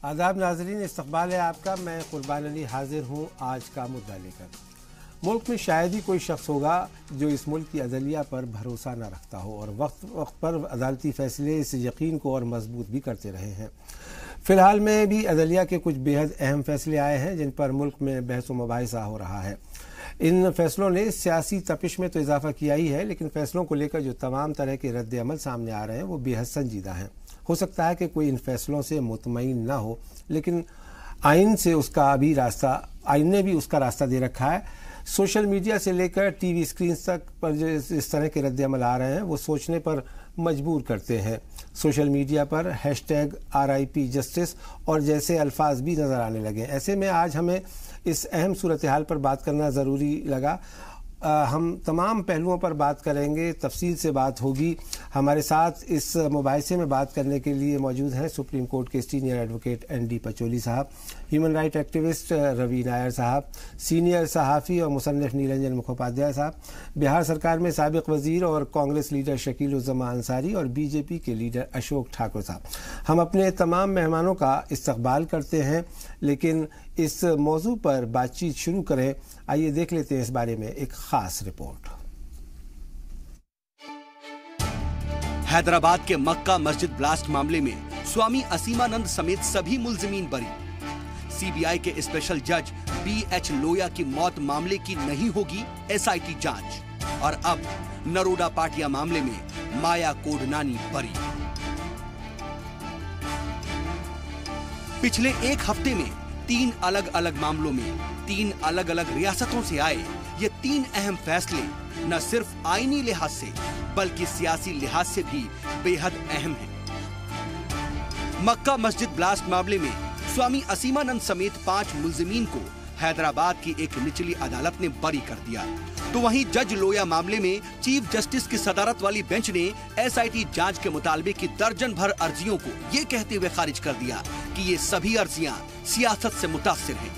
आदाब नाजरीन, इस्तकबाल है आपका। मैं कुर्बान अली हाजिर हूँ आज का मुद्दा लेकर। मुल्क में शायद ही कोई शख्स होगा जो इस मुल्क की अदलिया पर भरोसा न रखता हो और वक्त वक्त पर अदालती फैसले इस यकीन को और मजबूत भी करते रहे हैं। फ़िलहाल में भी अदलिया के कुछ बेहद अहम फैसले आए हैं जिन पर मुल्क में बहस व मुबाहिसा हो रहा है। इन फैसलों ने सियासी तपिश में तो इजाफा किया ही है, लेकिन फैसलों को लेकर जो तमाम तरह के रद्द अमल सामने आ रहे हैं वो बेहद संजीदा हैं। हो सकता है कि कोई इन फैसलों से मुतमईन न हो, लेकिन आइन ने भी उसका रास्ता दे रखा है। सोशल मीडिया से लेकर टीवी स्क्रीन तक पर जो इस तरह के रद्द अमल आ रहे हैं वो सोचने पर मजबूर करते हैं। सोशल मीडिया पर #RIP जस्टिस और जैसे अल्फाज भी नज़र आने लगे। ऐसे में आज हमें इस अहम सूरत हाल पर बात करना ज़रूरी लगा। हम तमाम पहलुओं पर बात करेंगे, तफसील से बात होगी। हमारे साथ इस मुबाहिसे में बात करने के लिए मौजूद हैं सुप्रीम कोर्ट के सीनियर एडवोकेट ND पचौली साहब, human right activist Ravi Nair साहब, सीनियर सहाफ़ी और मुसन्निफ नीरंजन मुखोपाध्याय साहब, बिहार सरकार में साबिक वजीर और कांग्रेस लीडर शकील-उज़्ज़मा अंसारी और BJP के लीडर अशोक ठाकुर साहब। हम अपने तमाम मेहमानों का इस्तकबाल करते हैं, लेकिन इस मौजू पर बातचीत शुरू करें। आइए देख लेते हैं इस बारे में एक खास रिपोर्ट। हैदराबाद के मक्का मस्जिद ब्लास्ट मामले में स्वामी असीमानंद समेत सभी मुल्जिमीन बरी। CBI के स्पेशल जज BH लोया की मौत मामले की नहीं होगी SIT जांच। और अब नरोडा पाटिया मामले में माया कोडनानी बरी। पिछले एक हफ्ते में 3 अलग अलग मामलों में 3 अलग अलग रियासतों से आए ये 3 अहम फैसले न सिर्फ आईनी लिहाज से बल्कि सियासी लिहाज से भी बेहद अहम हैं। मक्का मस्जिद ब्लास्ट मामले में स्वामी असीमानंद समेत 5 मुल्जिमीन को हैदराबाद की एक निचली अदालत ने बरी कर दिया, तो वहीं जज लोया मामले में चीफ जस्टिस की सदारत वाली बेंच ने SIT जांच के मुतालबे की दर्जन भर अर्जियों को ये कहते हुए खारिज कर दिया कि ये सभी अर्जियां सियासत से मुतासिर हैं।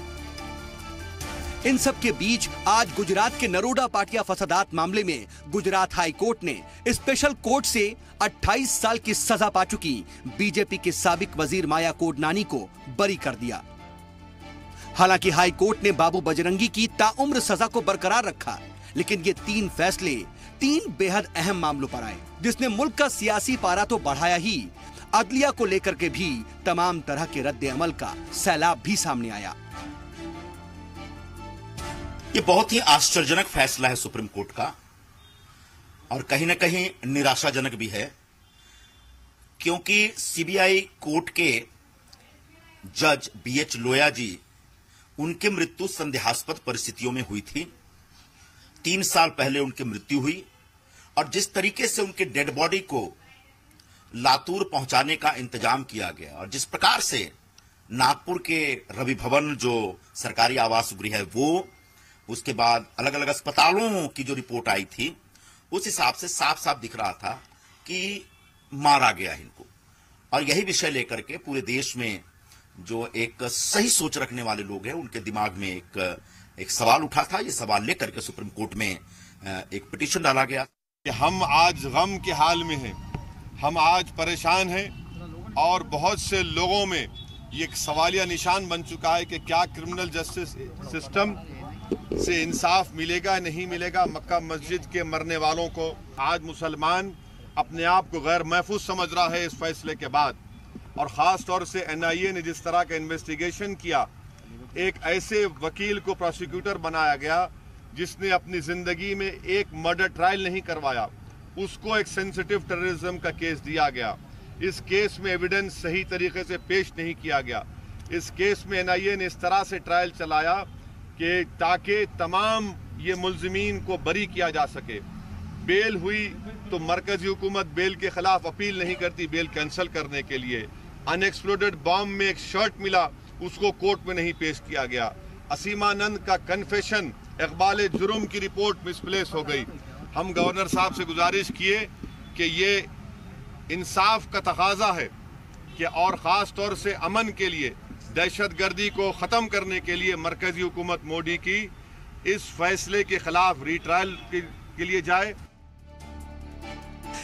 इन सब के बीच आज गुजरात के नरोडा पाटिया फसादात मामले में गुजरात हाई कोर्ट ने स्पेशल कोर्ट से 28 साल की सजा पा चुकी BJP के साबिक वजीर माया कोडनानी को बरी कर दिया। हालांकि हाई कोर्ट ने बाबू बजरंगी की ताउम्र सजा को बरकरार रखा, लेकिन ये 3 फैसले 3 बेहद अहम मामलों पर आए, जिसने मुल्क का सियासी पारा तो बढ़ाया ही, अदलिया को लेकर के भी तमाम तरह के रद्द अमल का सैलाब भी सामने आया। ये बहुत ही आश्चर्यजनक फैसला है सुप्रीम कोर्ट का और कहीं ना कहीं निराशाजनक भी है, क्योंकि CBI कोर्ट के जज BH लोया जी, उनकी मृत्यु संदेहास्पद परिस्थितियों में हुई थी। 3 साल पहले उनकी मृत्यु हुई और जिस तरीके से उनके डेड बॉडी को लातूर पहुंचाने का इंतजाम किया गया और जिस प्रकार से नागपुर के रवि भवन जो सरकारी आवास गृह है वो, उसके बाद अलग अलग अस्पतालों की जो रिपोर्ट आई थी, उस हिसाब से साफ साफ दिख रहा था कि मारा गया इनको। और यही विषय लेकर के पूरे देश में जो एक सही सोच रखने वाले लोग हैं उनके दिमाग में एक सवाल उठा था। ये सवाल लेकर के सुप्रीम कोर्ट में एक पिटीशन डाला गया कि हम आज गम के हाल में हैं, हम आज परेशान हैं और बहुत से लोगों में ये एक सवालिया निशान बन चुका है कि क्या क्रिमिनल जस्टिस सिस्टम से इंसाफ मिलेगा नहीं मिलेगा मक्का मस्जिद के मरने वालों को। आज मुसलमान अपने आप को गैर महफूज समझ रहा है इस फैसले के बाद, और ख़ास तौर से NIA ने जिस तरह का इन्वेस्टिगेशन किया, एक ऐसे वकील को प्रोसिक्यूटर बनाया गया जिसने अपनी ज़िंदगी में एक मर्डर ट्रायल नहीं करवाया, उसको एक सेंसिटिव टेररिज्म का केस दिया गया। इस केस में एविडेंस सही तरीके से पेश नहीं किया गया। इस केस में NIA ने इस तरह से ट्रायल चलाया कि ताकि तमाम ये मुल्जिमीन को बरी किया जा सके। बेल हुई तो मरकजी हुकूमत बेल के खिलाफ अपील नहीं करती बेल कैंसिल करने के लिए। अनएक्सप्लोडेड बॉम्ब में एक शर्ट मिला, उसको कोर्ट में नहीं पेश किया गया। असीमानंद का कन्फेशन, इकबाल जुर्म की रिपोर्ट मिसप्लेस हो गई। हम गवर्नर साहब से गुजारिश किए कि ये इंसाफ का तकाजा है कि और ख़ास तौर से अमन के लिए, दहशतगर्दी को ख़त्म करने के लिए मरकजी हुकूमत मोदी की इस फैसले के खिलाफ रीट्रायल के लिए जाए।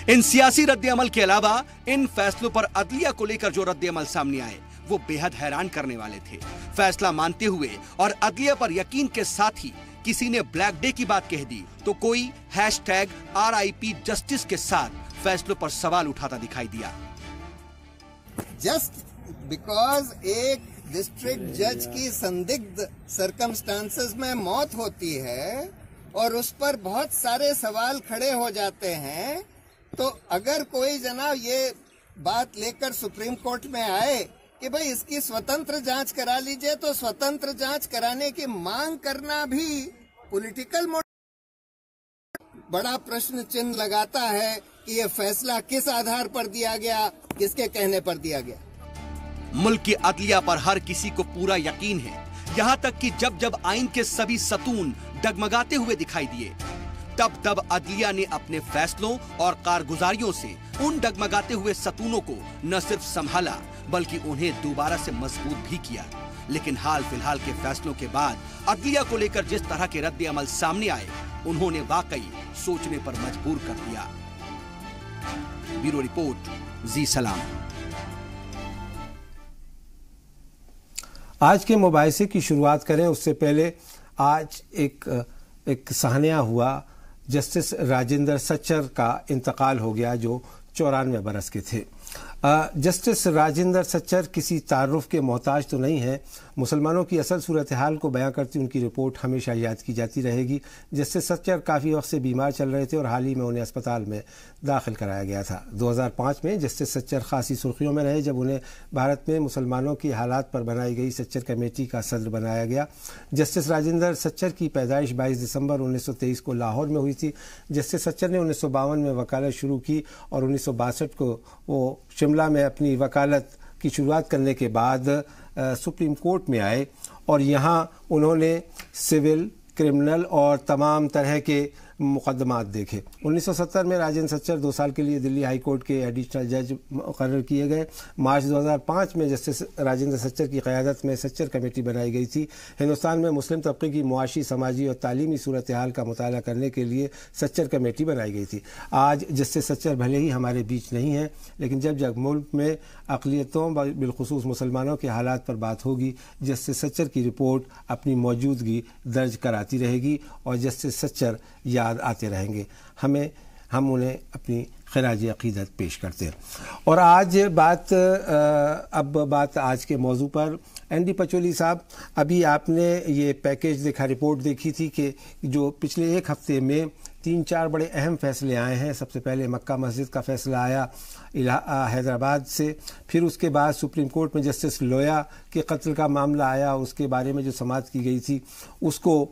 इन सियासी रद्द अमल के अलावा इन फैसलों पर अदलिया को लेकर जो रद्द अमल सामने आए वो बेहद हैरान करने वाले थे। फैसला मानते हुए और अदलिया पर यकीन के साथ ही किसी ने ब्लैक डे की बात कह दी तो कोई #RIP जस्टिस के साथ फैसलों पर सवाल उठाता दिखाई दिया। जस्ट बिकॉज एक डिस्ट्रिक्ट जज की संदिग्ध सर्कमस्टांसेस में मौत होती है और उस पर बहुत सारे सवाल खड़े हो जाते हैं, तो अगर कोई जनाब ये बात लेकर सुप्रीम कोर्ट में आए कि भाई इसकी स्वतंत्र जांच करा लीजिए, तो स्वतंत्र जांच कराने की मांग करना भी पॉलिटिकल बड़ा प्रश्न चिन्ह लगाता है कि ये फैसला किस आधार पर दिया गया, किसके कहने पर दिया गया। मुल्क की अदलिया पर हर किसी को पूरा यकीन है, यहाँ तक कि जब जब आइन के सभी सतून डगमगाते हुए दिखाई दिए तब तब अदलिया ने अपने फैसलों और कारगुजारियों से उन डगमगाते हुए सतूनों को न सिर्फ संभाला बल्कि उन्हें दोबारा से मजबूत भी किया। लेकिन हाल फिलहाल के फैसलों के बाद अदलिया को लेकर जिस तरह के रद्द अमल सामने आए, उन्होंने वाकई सोचने पर मजबूर कर दिया। ब्यूरो रिपोर्ट, जी सलाम। आज के मुबाहिसे की शुरुआत करें उससे पहले आज एक साहनिया हुआ। जस्टिस राजेंद्र सच्चर का इंतकाल हो गया जो 94 बरस के थे। जस्टिस राजेंद्र सच्चर किसी तारुफ के मोहताज तो नहीं है। मुसलमानों की असल सूरत हाल को बयां करती उनकी रिपोर्ट हमेशा याद की जाती रहेगी। जस्टिस सच्चर काफ़ी वक्त से बीमार चल रहे थे और हाल ही में उन्हें अस्पताल में दाखिल कराया गया था। 2005 में जस्टिस सच्चर खासी सुर्खियों में रहे जब उन्हें भारत में मुसलमानों की हालात पर बनाई गई सच्चर कमेटी का सदर बनाया गया। जस्टिस राजेंद्र सच्चर की पैदाइश 22 दिसंबर 1923 को लाहौर में हुई थी। जस्टिस सच्चर ने 1952 में वकालत शुरू की और 1962 को वो शिमला में अपनी वकालत की शुरुआत करने के बाद सुप्रीम कोर्ट में आए और यहाँ उन्होंने सिविल, क्रिमिनल और तमाम तरह के मुकदमात देखे। 1970 में राजेंद्र सच्चर 2 साल के लिए दिल्ली हाई कोर्ट के एडिशनल जज मुकर्रर किए गए। मार्च 2005 में जस्टिस राजेंद्र सच्चर की क़यादत में सच्चर कमेटी बनाई गई थी। हिंदुस्तान में मुस्लिम तबके की मुआशी, समाजी और तालीमी सूरत हाल का मुताला करने के लिए सच्चर कमेटी बनाई गई थी। आज जस्टिस सच्चर भले ही हमारे बीच नहीं है, लेकिन जब जब मुल्क में अक़लियतों बिलखुसूस मुसलमानों के हालात पर बात होगी, जस्टिस सच्चर की रिपोर्ट अपनी मौजूदगी दर्ज कराती रहेगी और जस्टिस सच्चर याद आते रहेंगे। हम उन्हें अपनी खराज अक़ीदत पेश करते हैं। और आज बात आज के मौजू पर। एनडी पचौली साहब, अभी आपने ये पैकेज देखा, रिपोर्ट देखी थी कि जो पिछले एक हफ्ते में 3-4 बड़े अहम फैसले आए हैं। सबसे पहले मक्का मस्जिद का फैसला आया हैदराबाद से, फिर उसके बाद सुप्रीम कोर्ट में जस्टिस लोया के कत्ल का मामला आया, उसके बारे में जो समाअत की गई थी उसको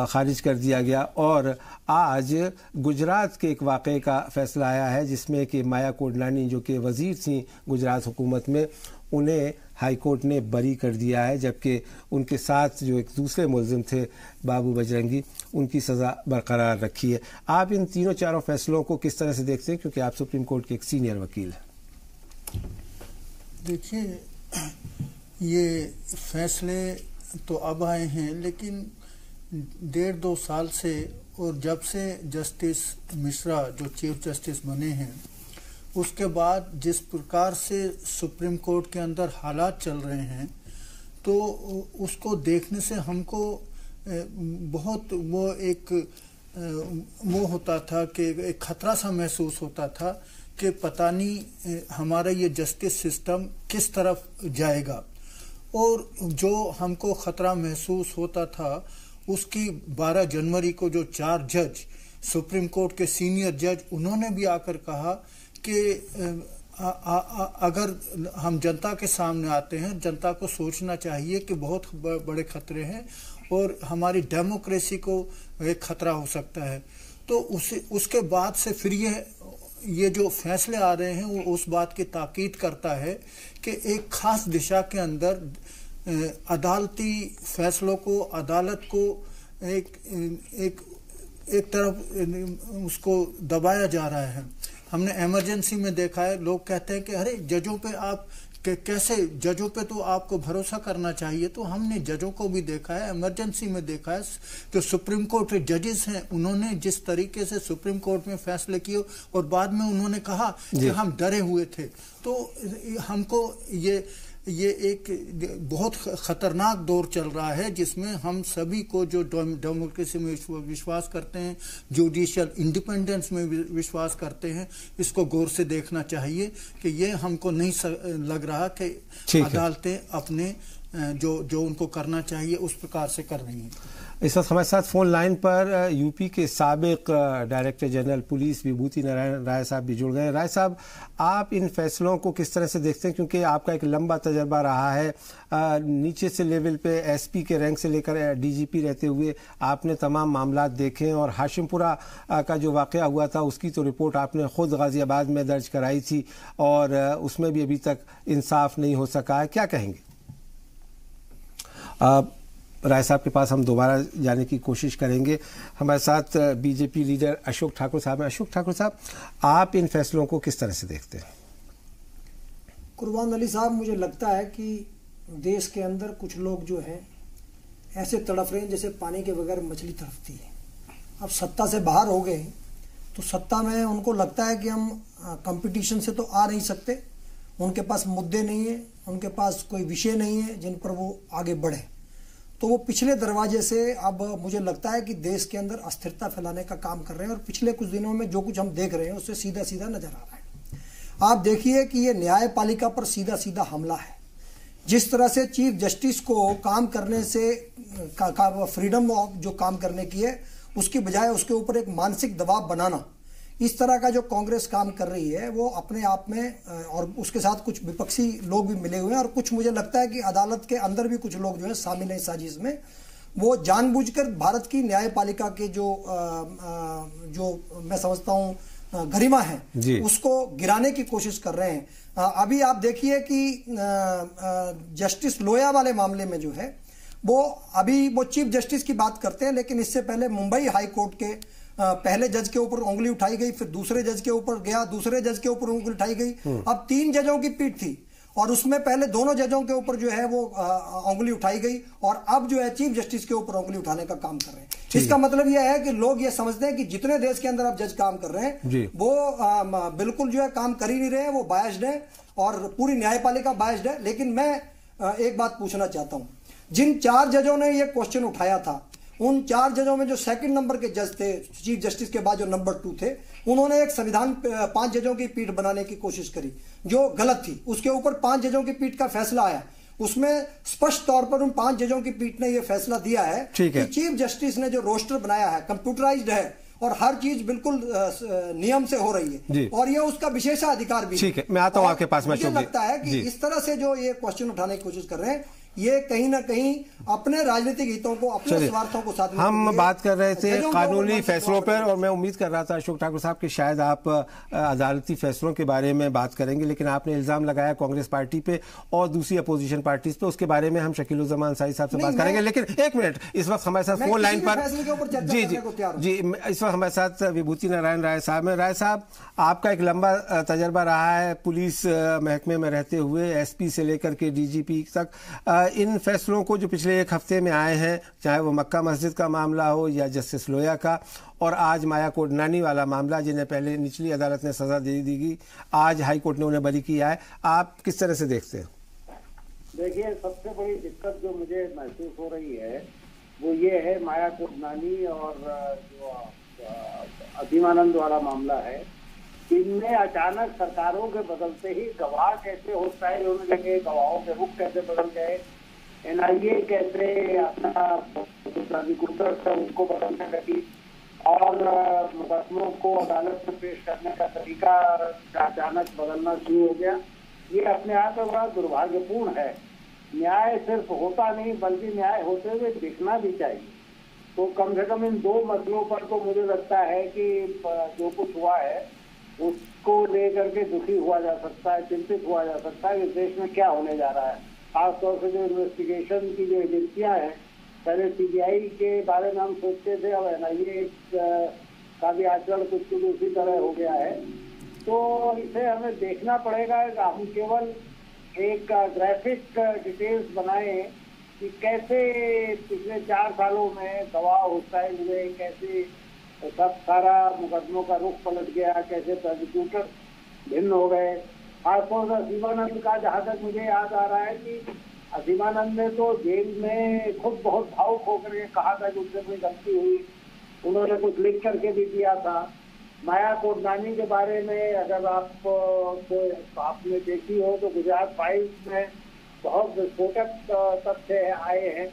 खारिज कर दिया गया। और आज गुजरात के एक वाक़े का फैसला आया है जिसमें कि माया कोडलानी जो कि वज़ीर थी गुजरात हुकूमत में, उन्हें हाई कोर्ट ने बरी कर दिया है, जबकि उनके साथ जो एक दूसरे मुलजिम थे बाबू बजरंगी, उनकी सज़ा बरकरार रखी है। आप इन तीनों चारों फैसलों को किस तरह से देखते हैं, क्योंकि आप सुप्रीम कोर्ट के एक सीनियर वकील हैं? देखिए, ये फैसले तो अब आए हैं, लेकिन 1.5-2 साल से और जब से जस्टिस मिश्रा जो चीफ जस्टिस बने हैं उसके बाद जिस प्रकार से सुप्रीम कोर्ट के अंदर हालात चल रहे हैं, तो उसको देखने से हमको बहुत वो होता था कि एक खतरा सा महसूस होता था कि पता नहीं हमारा ये जस्टिस सिस्टम किस तरफ जाएगा। और जो हमको खतरा महसूस होता था उसकी 12 जनवरी को जो 4 जज सुप्रीम कोर्ट के सीनियर जज, उन्होंने भी आकर कहा कि अगर हम जनता के सामने आते हैं, जनता को सोचना चाहिए कि बहुत बड़े खतरे हैं और हमारी डेमोक्रेसी को एक खतरा हो सकता है। तो उसके बाद से फिर ये जो फैसले आ रहे हैं वो उस बात की ताकीद करता है कि एक खास दिशा के अंदर अदालती फैसलों को, अदालत को एक तरफ उसको दबाया जा रहा है। हमने इमरजेंसी में देखा है, लोग कहते हैं कि अरे जजों पे आप कैसे, जजों पे तो आपको भरोसा करना चाहिए। तो हमने जजों को भी देखा है, इमरजेंसी में देखा है, जो सुप्रीम कोर्ट के जजेस हैं उन्होंने जिस तरीके से सुप्रीम कोर्ट में फैसले किए और बाद में उन्होंने कहा कि हम डरे हुए थे। तो हमको ये ये एक बहुत खतरनाक दौर चल रहा है जिसमें हम सभी को जो डेमोक्रेसी में विश्वास करते हैं, जुडिशियल इंडिपेंडेंस में विश्वास करते हैं, इसको गौर से देखना चाहिए कि ये हमको नहीं लग रहा कि अदालतें अपने जो उनको करना चाहिए उस प्रकार से कर रही हैं। इस वक्त हमारे साथ फोन लाइन पर यूपी के साबिक डायरेक्टर जनरल पुलिस विभूति नारायण राय साहब भी जुड़ गए हैं। राय साहब, आप इन फैसलों को किस तरह से देखते हैं, क्योंकि आपका एक लंबा तजर्बा रहा है, नीचे से लेवल पे एसपी के रैंक से लेकर डीजीपी रहते हुए आपने तमाम मामला देखे और हाशिमपुरा का जो वाकया हुआ था उसकी तो रिपोर्ट आपने खुद गाजियाबाद में दर्ज कराई थी और उसमें भी अभी तक इंसाफ नहीं हो सका है, क्या कहेंगे? राय साहब के पास हम दोबारा जाने की कोशिश करेंगे। हमारे साथ बीजेपी लीडर अशोक ठाकुर साहब हैं। अशोक ठाकुर साहब, आप इन फैसलों को किस तरह से देखते हैं? कुर्बान अली साहब, मुझे लगता है कि देश के अंदर कुछ लोग जो हैं ऐसे तड़फ रहे हैं जैसे पानी के बगैर मछली तड़फती है। अब सत्ता से बाहर हो गए तो सत्ता में उनको लगता है कि हम कंपटीशन से तो आ नहीं सकते, उनके पास मुद्दे नहीं है, उनके पास कोई विषय नहीं है जिन पर वो आगे बढ़े, तो वो पिछले दरवाजे से अब मुझे लगता है कि देश के अंदर अस्थिरता फैलाने का काम कर रहे हैं। और पिछले कुछ दिनों में जो कुछ हम देख रहे हैं उससे सीधा सीधा नजर आ रहा है। आप देखिए कि ये न्यायपालिका पर सीधा सीधा हमला है। जिस तरह से चीफ जस्टिस को काम करने से फ्रीडम ऑफ जो काम करने की है उसकी बजाय उसके ऊपर एक मानसिक दबाव बनाना, इस तरह का जो कांग्रेस काम कर रही है वो अपने आप में, और उसके साथ कुछ विपक्षी लोग भी मिले हुए हैं और कुछ मुझे लगता है कि अदालत के अंदर भी कुछ लोग जो है शामिल हैं साजिश में, वो जानबूझकर भारत की न्यायपालिका के जो मैं समझता हूं गरिमा है उसको गिराने की कोशिश कर रहे हैं। अभी आप देखिए कि जस्टिस लोया वाले मामले में जो है वो अभी वो चीफ जस्टिस की बात करते हैं, लेकिन इससे पहले मुंबई हाई कोर्ट के पहले जज के ऊपर उंगली उठाई गई, फिर दूसरे जज के ऊपर गया, दूसरे जज के ऊपर उंगली उठाई गई। अब 3 जजों की पीठ थी और उसमें पहले दोनों जजों के ऊपर जो है वो उंगली उठाई गई और अब जो है चीफ जस्टिस के ऊपर उंगली उठाने का काम कर रहे हैं। इसका मतलब यह है कि लोग ये समझते हैं कि जितने देश के अंदर अब जज काम कर रहे हैं वो बिल्कुल जो है काम कर ही नहीं रहे हैं, वो बायस्ड है और पूरी न्यायपालिका बायस्ड है। लेकिन मैं एक बात पूछना चाहता हूं, जिन 4 जजों ने ये क्वेश्चन उठाया था उन 4 जजों में जो सेकंड नंबर के जज थे, चीफ जस्टिस के बाद जो नंबर 2 थे, उन्होंने एक संविधान 5 जजों की पीठ बनाने की कोशिश करी जो गलत थी। उसके ऊपर 5 जजों की पीठ का फैसला आया, उसमें स्पष्ट तौर पर उन 5 जजों की पीठ ने यह फैसला दिया है कि चीफ जस्टिस ने जो रोस्टर बनाया है कंप्यूटराइज्ड है और हर चीज बिल्कुल नियम से हो रही है और ये उसका विशेषाधिकार भी। ठीक है, मैं आता हूं आपके पास में। मुझे लगता है कि इस तरह से जो ये क्वेश्चन उठाने की कोशिश कर रहे हैं ये कहीं ना कहीं अपने राजनीतिक हितों को, अपने स्वार्थों को साथ में हम बात कर रहे थे कानूनी फैसलों पर और मैं उम्मीद कर रहा था अशोक ठाकुर साहब कि शायद आप अदालती फैसलों के बारे में बात करेंगे, लेकिन आपने इल्जाम लगाया कांग्रेस पार्टी पे और दूसरी अपोजिशन पार्टीज पे, उसके बारे में हम शकीलुज़्ज़मान अंसारी साहब से बात करेंगे। लेकिन एक मिनट, इस वक्त हमारे साथ फोन लाइन पर जी इस वक्त हमारे साथ विभूति नारायण राय साहब हैं। राय साहब, आपका एक लंबा तजर्बा रहा है पुलिस महकमे में रहते हुए, एसपी से लेकर के डीजीपी तक। इन फैसलों को जो पिछले 1 हफ्ते में आए हैं, चाहे वो मक्का मस्जिद का मामला हो या जस्टिस लोया का, और आज माया कोडनानी वाला मामला जिन्हें पहले निचली अदालत ने सजा दे दी गई, आज हाई कोर्ट ने उन्हें बरी किया है, आप किस तरह से देखते हैं? देखिए, सबसे बड़ी दिक्कत जो मुझे महसूस हो रही है वो ये है माया कोडनानी और जो अजीमानंद वाला मामला है, इनमें अचानक सरकारों के बदलते ही गवाह कैसे होता है होने लगे, गवाहों के रुख कैसे बदल गए, एनआईए कैसे अपना प्रोसिक्यूटर था उसको बदलने लगी और मुकदमों को अदालत में पेश करने का तरीका अचानक बदलना शुरू हो गया। ये अपने आप में बड़ा दुर्भाग्यपूर्ण है। न्याय सिर्फ होता नहीं बल्कि न्याय होते हुए दिखना भी चाहिए। तो कम से कम इन 2 मसलों पर तो मुझे लगता है कि जो कुछ हुआ है उसको लेकर के दुखी हुआ जा सकता है, चिंतित हुआ जा सकता है कि देश में क्या होने जा रहा है। खासतौर से जो इन्वेस्टिगेशन की जो एजेंसियां हैं, पहले सीबीआई के बारे में हम सोचते थे, अब एनआईए का भी आचरण कुछ उसी तरह हो गया है। तो इसे हमें देखना पड़ेगा। हम केवल एक ग्राफिक डिटेल्स बनाए कि कैसे पिछले 4 सालों में गवाह हॉस्टाइल हुए, कैसे सब सारा मुकदमों का रुख पलट गया, कैसे प्रोसिक्यूटर भिन्न हो गए, खासतौर से असीमानंद का, जहाँ तक मुझे याद आ रहा है कि असीमानंद ने तो जेल में खुद बहुत भावुक होकर के कहा था कि उससे कोई गलती हुई, उन्होंने कुछ लिख करके भी दिया था। माया कोडनानी के बारे में अगर आपने देखी हो तो गुजरात फाइल्स में बहुत विस्फोटक तथ्य आए हैं।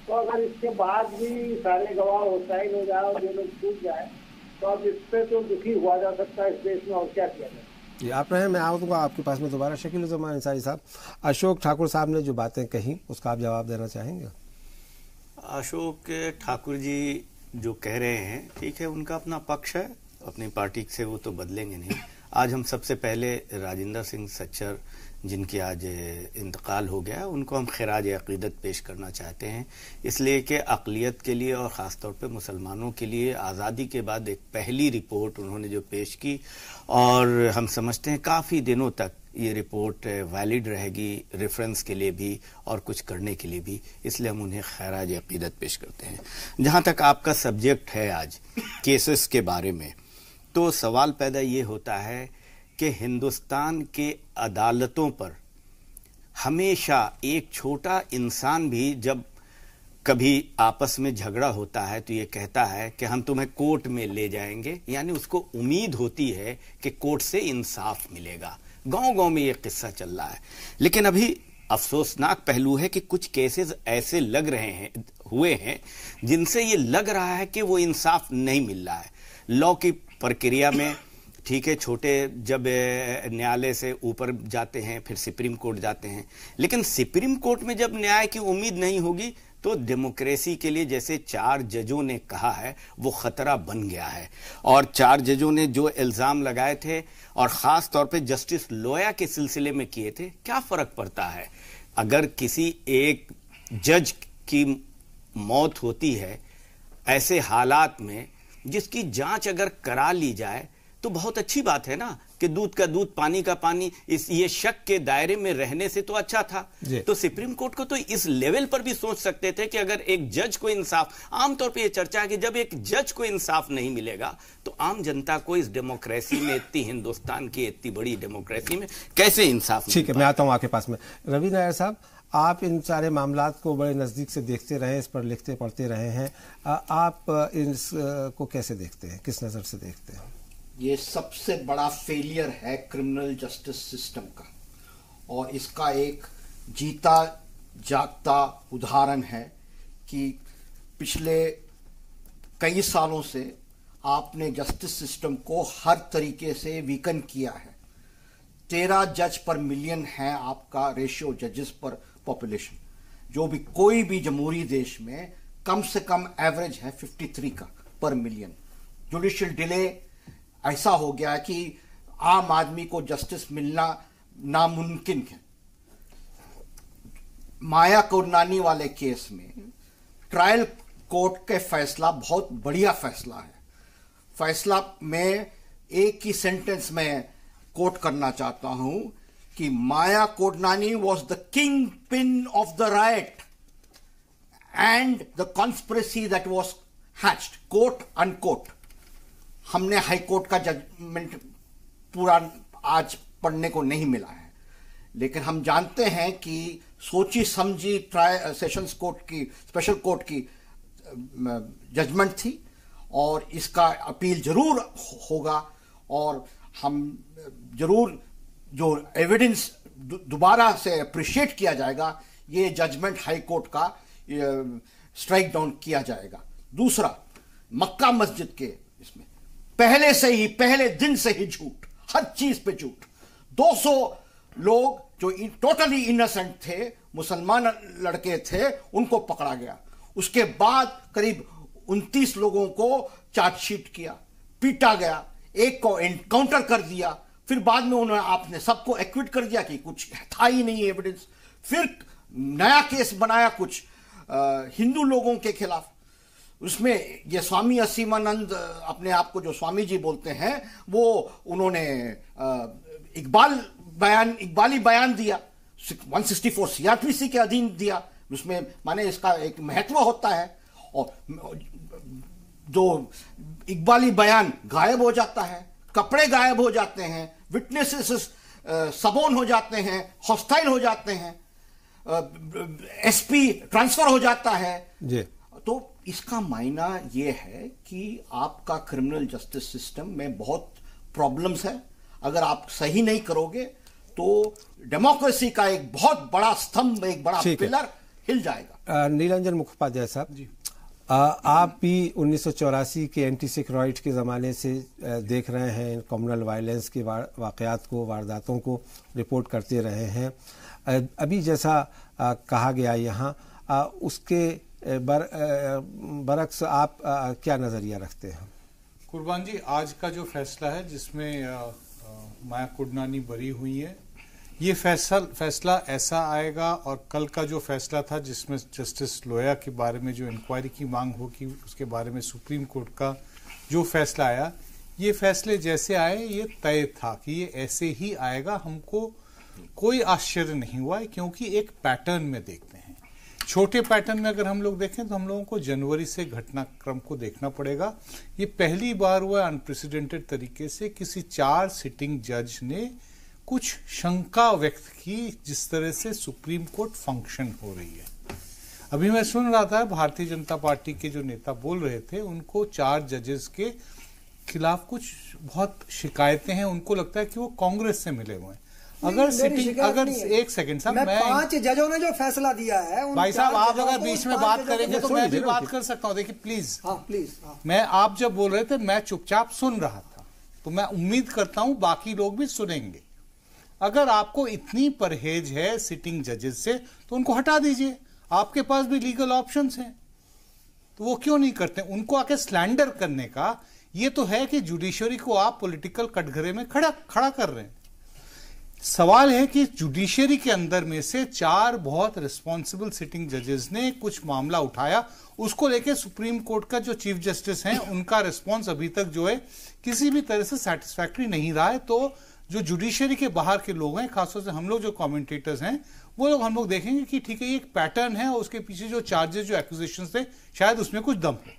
तो अगर इसके बाद भी सारे गवाह होस्टाइल हो जाए और ये लोग छूट जाए तो अब इस पे तो दुखी हुआ जा सकता है इस देश में, और क्या किया जाए। जी आप रहे, मैं आऊँगा आपके पास में दोबारा। शकील-उज़्ज़मान अंसारी साहब, अशोक ठाकुर साहब ने जो बातें कही उसका आप जवाब देना चाहेंगे? अशोक ठाकुर जी जो कह रहे हैं ठीक है, उनका अपना पक्ष है, अपनी पार्टी से वो तो बदलेंगे नहीं। आज हम सबसे पहले राजेंद्र सिंह सच्चर जिनकी आज इंतकाल हो गया, उनको हम खिराज अकीदत पेश करना चाहते हैं, इसलिए कि अक़लियत के लिए और ख़ासतौर पे मुसलमानों के लिए आज़ादी के बाद एक पहली रिपोर्ट उन्होंने जो पेश की, और हम समझते हैं काफ़ी दिनों तक ये रिपोर्ट वैलिड रहेगी, रेफरेंस के लिए भी और कुछ करने के लिए भी, इसलिए हम उन्हें खिराज अकीदत पेश करते हैं। जहाँ तक आपका सब्जेक्ट है आज केसेस के बारे में, तो सवाल पैदा ये होता है कि हिंदुस्तान के अदालतों पर हमेशा एक छोटा इंसान भी जब कभी आपस में झगड़ा होता है तो ये कहता है कि हम तुम्हें कोर्ट में ले जाएंगे, यानी उसको उम्मीद होती है कि कोर्ट से इंसाफ मिलेगा। गांव-गांव में ये किस्सा चल रहा है। लेकिन अभी अफसोसनाक पहलू है कि कुछ केसेस ऐसे हुए हैं जिनसे ये लग रहा है कि वो इंसाफ नहीं मिल रहा है। लॉ की प्रक्रिया में ठीक है, छोटे जब न्यायालय से ऊपर जाते हैं फिर सुप्रीम कोर्ट जाते हैं, लेकिन सुप्रीम कोर्ट में जब न्याय की उम्मीद नहीं होगी तो डेमोक्रेसी के लिए, जैसे 4 जजों ने कहा है, वो खतरा बन गया है। और 4 जजों ने जो इल्जाम लगाए थे और खास तौर पे जस्टिस लोया के सिलसिले में किए थे, क्या फर्क पड़ता है अगर किसी एक जज की मौत होती है ऐसे हालात में, जिसकी जांच अगर करा ली जाए तो बहुत अच्छी बात है ना, कि दूध का दूध पानी का पानी, ये शक के दायरे में रहने से तो अच्छा था। तो सुप्रीम कोर्ट को तो इस लेवल पर भी सोच सकते थे कि अगर एक जज को इंसाफ, आमतौर पे ये चर्चा है कि जब एक जज को इंसाफ नहीं मिलेगा तो आम जनता को इस डेमोक्रेसी में, इतनी हिंदुस्तान की इतनी बड़ी डेमोक्रेसी में कैसे इंसाफ? ठीक है, मैं आता हूं आपके पास में। रवि नायर साहब, आप इन सारे मामलात को बड़े नज़दीक से देखते रहे, इस पर लिखते पढ़ते रहे हैं, आप इसको कैसे देखते हैं, किस नज़र से देखते हैं? ये सबसे बड़ा फेलियर है क्रिमिनल जस्टिस सिस्टम का, और इसका एक जीता जागता उदाहरण है कि पिछले कई सालों से आपने जस्टिस सिस्टम को हर तरीके से वीकन किया है। 13 जज पर मिलियन है आपका रेशियो जजेस पर पॉपुलेशन, जो भी कोई भी जमहूरी देश में कम से कम एवरेज है 53 का पर मिलियन। जुडिशियल डिले ऐसा हो गया कि आम आदमी को जस्टिस मिलना नामुमकिन है। माया कोडनानी वाले केस में ट्रायल कोर्ट के फैसला बहुत बढ़िया फैसला है। फैसला में एक ही सेंटेंस में कोट करना चाहता हूं कि Maya Kodnani was the kingpin of the right and the conspiracy that was hatched, quote unquote. हमने हाई कोर्ट का जजमेंट पूरा आज पढ़ने को नहीं मिला है, लेकिन हम जानते हैं कि सोची समझी सेशंस कोर्ट की, स्पेशल कोर्ट की जजमेंट थी, और इसका अपील जरूर होगा, और हम जरूर जो एविडेंस दोबारा से अप्रिशिएट किया जाएगा, ये जजमेंट हाई कोर्ट का स्ट्राइक डाउन किया जाएगा। दूसरा, मक्का मस्जिद के इसमें पहले से ही, पहले दिन से ही झूठ, हर चीज पे झूठ। 200 लोग जो टोटली इनोसेंट थे, मुसलमान लड़के थे, उनको पकड़ा गया। उसके बाद करीब 29 लोगों को चार्जशीट किया, पीटा गया, एक को एनकाउंटर कर दिया, फिर बाद में उन्होंने आपने सबको एक्विट कर दिया कि कुछ था ही नहीं एविडेंस। फिर नया केस बनाया कुछ हिंदू लोगों के खिलाफ। उसमें ये स्वामी असीमानंद अपने आप को जो स्वामी जी बोलते हैं, वो उन्होंने इकबाली बयान दिया, 164 सीआरपीसी के अधीन दिया। उसमें माने इसका एक महत्व होता है, और जो इकबाली बयान गायब हो जाता है, कपड़े गायब हो जाते हैं, विटनेसेस सबोन हो जाते हैं, हॉस्टाइल हो जाते हैं, एसपी ट्रांसफर हो जाता है जी। तो इसका मायना यह है कि आपका क्रिमिनल जस्टिस सिस्टम में बहुत प्रॉब्लम्स है। अगर आप सही नहीं करोगे तो डेमोक्रेसी का एक बहुत बड़ा स्तंभ, एक बड़ा पिलर हिल जाएगा। नीलांजन मुखोपाध्याय साहब जी, आप भी 1984 के एंटी सिक्योरिटी के ज़माने से देख रहे हैं, कम्युनल वायलेंस के वाक़यात को, वारदातों को रिपोर्ट करते रहे हैं। अभी जैसा कहा गया यहाँ, उसके बरक्स आप क्या नज़रिया रखते हैं? कुर्बान जी, आज का जो फैसला है जिसमें माया कोडनानी बरी हुई है, ये फैसला ऐसा आएगा, और कल का जो फैसला था जिसमें जस्टिस लोया के बारे में जो इंक्वायरी की मांग होगी, उसके बारे में सुप्रीम कोर्ट का जो फैसला आया, ये फैसले जैसे आए ये तय था कि ये ऐसे ही आएगा। हमको कोई आश्चर्य नहीं हुआ है, क्योंकि एक पैटर्न में देखते हैं। छोटे पैटर्न में अगर हम लोग देखें तो हम लोगों को जनवरी से घटनाक्रम को देखना पड़ेगा। ये पहली बार हुआ अनप्रेसिडेंटेड तरीके से किसी 4 सिटिंग जज ने कुछ शंका व्यक्त की जिस तरह से सुप्रीम कोर्ट फंक्शन हो रही है। अभी मैं सुन रहा था भारतीय जनता पार्टी के जो नेता बोल रहे थे, उनको 4 जजेस के खिलाफ कुछ बहुत शिकायतें हैं। उनको लगता है कि वो कांग्रेस से मिले हुए हैं। अगर सिटिंग, अगर एक सेकंड साहब, मैं 5 जजों ने जो फैसला दिया है, भाई साहब आप अगर बीच में बात करेंगे तो मैं भी बात कर सकता हूं। देखिए प्लीज, प्लीज, मैं, आप जब बोल रहे थे मैं चुपचाप सुन रहा था, तो मैं उम्मीद करता हूं बाकी लोग भी सुनेंगे। अगर आपको इतनी परहेज है सिटिंग जजेस से तो उनको हटा दीजिए, आपके पास भी लीगल ऑप्शंस हैं, तो वो क्यों नहीं करते? उनको आके स्लैंडर करने का ये तो है कि जुडिशरी को आप पॉलिटिकल कटघरे में खड़ा कर रहे हैं। सवाल है कि जुडिशरी के अंदर में से 4 बहुत रिस्पॉन्सिबल सिटिंग जजेस ने कुछ मामला उठाया, उसको लेके सुप्रीम कोर्ट का जो चीफ जस्टिस हैं उनका रिस्पॉन्स अभी तक जो है किसी भी तरह से सेटिस्फैक्टरी नहीं रहा है। तो जो जुडिशरी के बाहर के लोग हैं, खासतौर से हम लोग जो कमेंटेटर्स हैं, वो लोग हम लोग देखेंगे कि ठीक है ये एक पैटर्न है और उसके पीछे जो चार्जेस, जो एक्यूजेशंस थे, शायद उसमें कुछ दम है।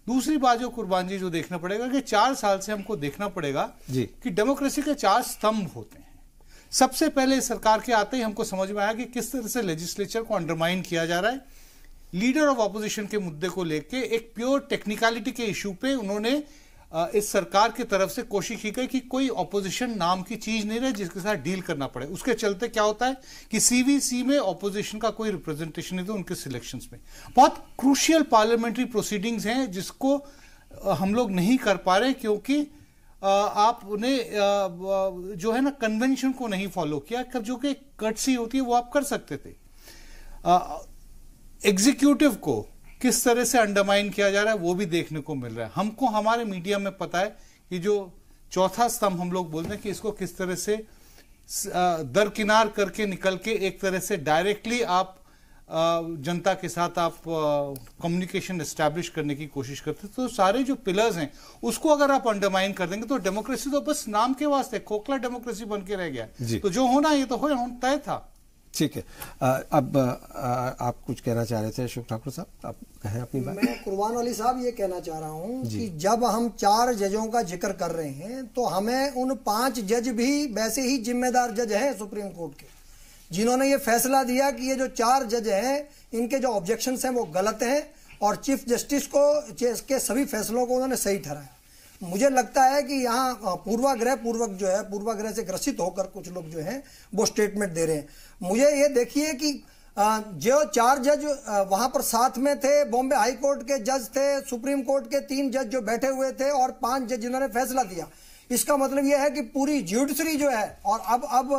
दूसरी बात जो कुर्बान जी जो देखना पड़ेगा कि 4 साल से हमको देखना पड़ेगा कि डेमोक्रेसी के 4 स्तंभ होते हैं। सबसे पहले सरकार के आते ही हमको समझ में आया कि किस तरह से लेजिस्लेचर को अंडरमाइन किया जा रहा है। लीडर ऑफ ऑपोजिशन के मुद्दे को लेके एक प्योर टेक्निकलिटी के इशू पे उन्होंने इस सरकार की तरफ से कोशिश की गई कि कोई ऑपोजिशन नाम की चीज नहीं रहे जिसके साथ डील करना पड़े। उसके चलते क्या होता है कि सीवीसी में ऑपोजिशन का कोई रिप्रेजेंटेशन नहीं था उनके सिलेक्शंस में। बहुत क्रूशियल पार्लियामेंट्री प्रोसीडिंग्स हैं जिसको हम लोग नहीं कर पा रहे क्योंकि आपने जो है ना कन्वेंशन को नहीं फॉलो किया, जो कि कर्टसी होती है वो आप कर सकते थे। एग्जीक्यूटिव को किस तरह से अंडरमाइन किया जा रहा है वो भी देखने को मिल रहा है। हमको हमारे मीडिया में पता है कि जो चौथा स्तंभ हम लोग बोलते हैं कि इसको किस तरह से दरकिनार करके निकल के एक तरह से डायरेक्टली आप जनता के साथ आप कम्युनिकेशन एस्टैब्लिश करने की कोशिश करते, तो सारे जो पिलर्स हैं उसको अगर आप अंडरमाइन कर देंगे तो डेमोक्रेसी तो बस नाम के वास्ते खोखला डेमोक्रेसी बन के रह गया। तो जो होना ये तो तय था। ठीक है, अब आप कुछ कहना चाह रहे थे अशोक ठाकुर साहब, आप कहें अपनी बात। मैं कुर्बान अली साहब ये कहना चाह रहा हूं कि जब हम 4 जजों का जिक्र कर रहे हैं तो हमें उन 5 जज भी वैसे ही जिम्मेदार जज हैं सुप्रीम कोर्ट के, जिन्होंने ये फैसला दिया कि ये जो 4 जज हैं इनके जो ऑब्जेक्शंस हैं वो गलत हैं और चीफ जस्टिस को के सभी फैसलों को उन्होंने सही ठहराया। मुझे लगता है कि यहाँ पूर्वाग्रह से ग्रसित होकर कुछ लोग जो हैं वो स्टेटमेंट दे रहे हैं। मुझे ये देखिए कि जो 4 जज वहां पर साथ में थे, बॉम्बे हाई कोर्ट के जज थे, सुप्रीम कोर्ट के 3 जज जो बैठे हुए थे और 5 जज जिन्होंने फैसला दिया, इसका मतलब यह है कि पूरी ज्यूडिशरी जो है, और अब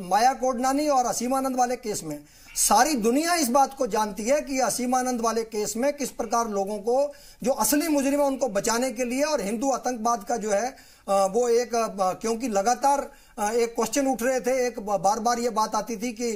माया कोडनानी और असीमानंद वाले केस में सारी दुनिया इस बात को जानती है कि असीमानंद वाले केस में किस प्रकार लोगों को जो असली मुजरिम है उनको बचाने के लिए और हिंदू आतंकवाद का जो है वो एक, क्योंकि लगातार एक क्वेश्चन उठ रहे थे, एक बार बार ये बात आती थी कि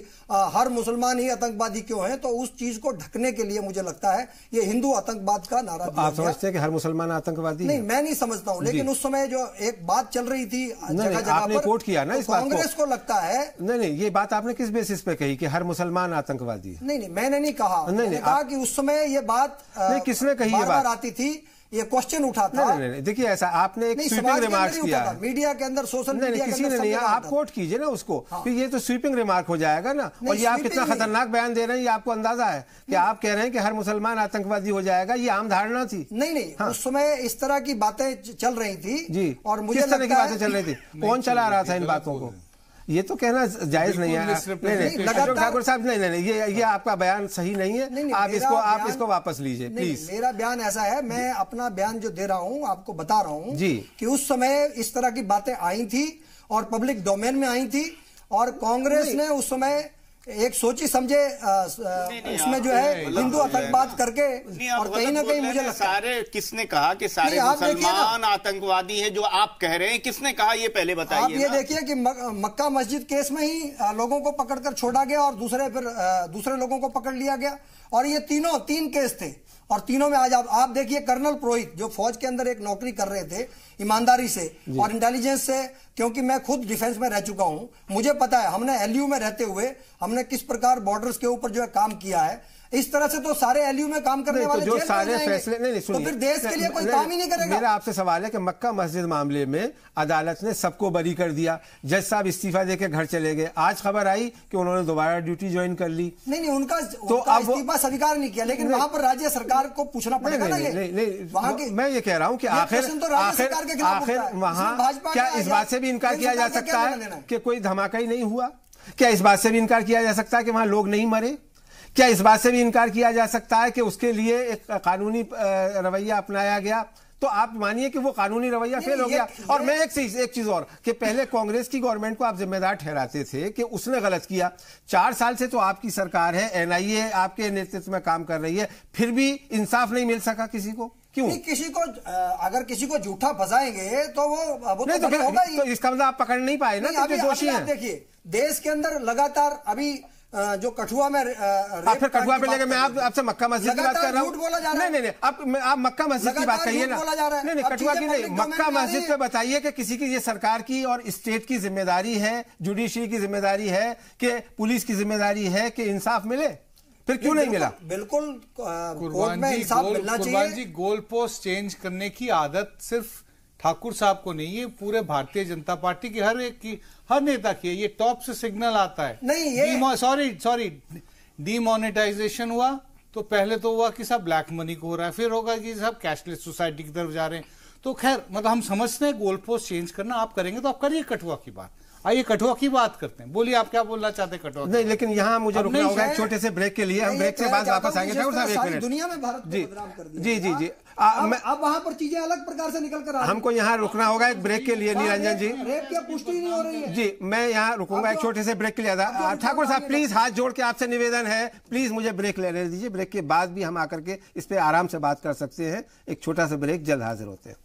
हर मुसलमान ही आतंकवादी क्यों है, तो उस चीज को ढकने के लिए मुझे लगता है ये हिंदू आतंकवाद का नारा दिया। आप समझते हैं कि हर मुसलमान आतंकवादी नहीं, मैं नहीं समझता हूं, लेकिन उस समय जो एक बात चल रही थी जगह जगह आपने कोट किया ना इस बात को, कांग्रेस को लगता है नहीं, ये बात आपने किस बेसिस पे कही कि हर मुसलमान आतंकवादी? नहीं, मैंने नहीं कहा। मैंने कहा कि उस समय ये बात किसने कही, ये बात आती थी, ये क्वेश्चन उठा था। नहीं, देखिए ऐसा आपने एक स्वीपिंग रिमार्क्स किया है मीडिया के अंदर, सोशल मीडिया किसी ने नहीं, आप कोट कीजिए ना उसको, फिर ये तो स्वीपिंग रिमार्क हो जाएगा ना। और ये आप कितना खतरनाक बयान दे रहे हैं, ये आपको अंदाजा है कि आप कह रहे हैं कि हर मुसलमान आतंकवादी हो जाएगा, ये आम धारणा थी। नहीं, उस समय इस तरह की बातें चल रही थी जी, और मुझे किस तरह की बातें चल रही थी, कौन चला रहा था इन बातों को, ये तो कहना जायज नहीं है। नहीं, ठाकुर साहब, नहीं, ये आपका बयान सही नहीं है। आप इसको वापस लीजिए प्लीज। मेरा बयान ऐसा है, मैं अपना बयान जो दे रहा हूं आपको बता रहा हूं जी कि उस समय इस तरह की बातें आई थी और पब्लिक डोमेन में आई थी, और कांग्रेस ने उस समय एक सोची समझे उसमें जो है हिंदू आतंकवाद करके, और कहीं ना कहीं मुझे सारे, किसने कहा कि सारे मुसलमान आतंकवादी हैं जो आप कह रहे हैं, किसने कहा ये पहले बताइए। आप ये देखिए कि मक्का मस्जिद केस में ही लोगों को पकड़कर छोड़ा गया और दूसरे लोगों को पकड़ लिया गया, और ये तीन केस थे, और तीनों में आज आप देखिए कर्नल पुरोहित जो फौज के अंदर एक नौकरी कर रहे थे ईमानदारी से और इंटेलिजेंस से, क्योंकि मैं खुद डिफेंस में रह चुका हूं, मुझे पता है हमने एलयू में रहते हुए हमने किस प्रकार बॉर्डर्स के ऊपर जो है काम किया है। इस तरह से तो सारे एलयू में काम करने वाले जो सारे फैसले नहीं, तो फिर देश के लिए कोई काम ही नहीं करेगा। मेरा आपसे सवाल है कि मक्का मस्जिद मामले में अदालत ने सबको बरी कर दिया, जज साहब इस्तीफा देके घर चले गए, आज खबर आई कि उन्होंने दोबारा ड्यूटी ज्वाइन कर ली। नहीं, उनका इस्तीफा स्वीकार नहीं किया, लेकिन वहां पर राज्य सरकार को पूछना पड़ेगा ना। नहीं, मैं ये कह रहा हूं कि आखिर वहां क्या इस बात से भी इनकार किया जा सकता है कि कोई धमाका ही नहीं हुआ? क्या इस बात से भी इनकार किया जा सकता है कि वहां लोग नहीं मरे? क्या इस बात से भी इनकार किया जा सकता है कि उसके लिए एक कानूनी रवैया अपनाया गया? तो आप मानिए कि वो कानूनी रवैया फेल हो गया। और मैं एक चीज और कि पहले कांग्रेस की गवर्नमेंट को आप जिम्मेदार ठहराते थे कि उसने गलत किया। 4 साल से तो आपकी सरकार है, एनआईए आपके नेतृत्व में काम कर रही है, फिर भी इंसाफ नहीं मिल सका किसी को। क्यों? किसी को अगर किसी को झूठा फंसाएंगे तो वो नहीं, तो होगा ही। तो इसका मतलब आप पकड़ नहीं पाए ना कि दोषी हैं। देखिए देश के अंदर लगातार अभी जो कठुआ में फिर कठुआ पे लेके मैं आपसे मक्का मस्जिद की बात कर रहा हूँ। नहीं, आप मक्का मस्जिद की बात कहिए ना। नहीं, कठुआ की नहीं, मक्का मस्जिद पे बताइए कि किसी की ये सरकार की और स्टेट की जिम्मेदारी है, जुडिशरी की जिम्मेदारी है कि पुलिस की जिम्मेदारी है कि इंसाफ मिले, फिर क्यों नहीं मिला? बिल्कुल कोर्ट में इंसाफ मिलना चाहिए। गोल पोस्ट चेंज करने की आदत सिर्फ ठाकुर साहब को नहीं है, पूरे भारतीय जनता पार्टी की हर नेता की है। ये टॉप से सिग्नल आता है। नहीं, ये सॉरी डीमोनेटाइजेशन हुआ तो पहले तो हुआ कि सब ब्लैक मनी को हो रहा है, फिर होगा कि सब कैशलेस सोसाइटी की तरफ जा रहे हैं। तो खैर मतलब हम समझते हैं गोल पोस्ट चेंज करना आप करेंगे तो आप करिए कठुआ की बात। आइए कठुआ की बात करते हैं। बोलिए आप क्या बोलना चाहते हैं कठुआ? नहीं, लेकिन यहाँ मुझे रुकना होगा एक छोटे से ब्रेक के लिए। हम ब्रेक के बाद वापस आएंगे। ठाकुर साहब 1 मिनट। दुनिया में भारत को बदनाम कर दिया। जी अब वहां पर चीजें अलग प्रकार से निकल कर हमको यहाँ रुकना होगा एक ब्रेक के लिए। निरंजन जी, रेप की पुष्टि नहीं हो रही है। जी मैं यहाँ रुकूंगा एक छोटे से ब्रेक के लिए। ठाकुर साहब प्लीज हाथ जोड़ के आपसे निवेदन है, प्लीज मुझे ब्रेक लेने दीजिए। ब्रेक के बाद भी हम आकर के इस पे आराम से बात कर सकते हैं। एक छोटा सा ब्रेक, जल्द हाजिर होते हैं।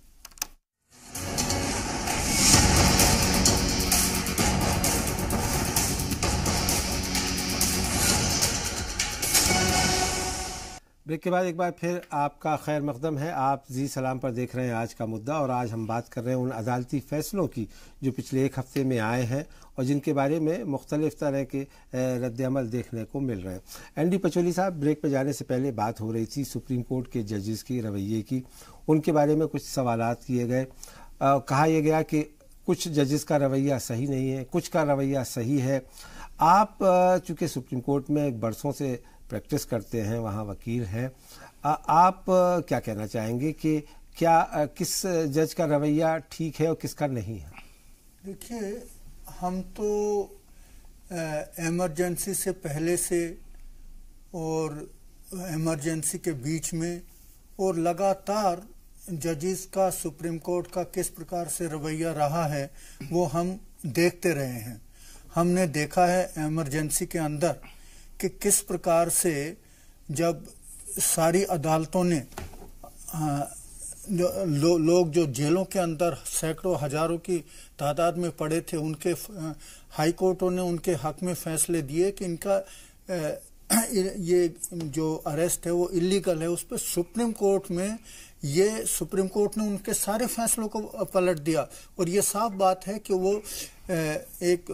ब्रेक के बाद एक बार फिर आपका खैर मकदम है। आप जी सलाम पर देख रहे हैं आज का मुद्दा, और आज हम बात कर रहे हैं उन अदालती फैसलों की जो पिछले 1 हफ्ते में आए हैं और जिनके बारे में मुख्तलिफ तरह के रद्द-ए-अमल देखने को मिल रहे हैं। एनडी पचौली साहब, ब्रेक पर जाने से पहले बात हो रही थी सुप्रीम कोर्ट के जजेस की रवैये की। उनके बारे में कुछ सवालात किए गए। कहा यह गया कि कुछ जजेस का रवैया सही नहीं है, कुछ का रवैया सही है। आप चूँकि सुप्रीम कोर्ट में बरसों से प्रैक्टिस करते हैं, वहाँ वकील हैं, आप क्या कहना चाहेंगे कि क्या किस जज का रवैया ठीक है और किसका नहीं है? देखिए, हम तो इमरजेंसी से पहले से और इमरजेंसी के बीच में और लगातार जजेस का सुप्रीम कोर्ट का किस प्रकार से रवैया रहा है वो हम देखते रहे हैं। हमने देखा है इमरजेंसी के अंदर कि किस प्रकार से जब सारी अदालतों ने लोग जो जेलों के अंदर सैकड़ों हजारों की तादाद में पड़े थे, उनके हाई कोर्टों ने उनके हक में फैसले दिए कि इनका ये जो अरेस्ट है वो इलीगल है, उस पर सुप्रीम कोर्ट में सुप्रीम कोर्ट ने उनके सारे फैसलों को पलट दिया। और ये साफ बात है कि वो एक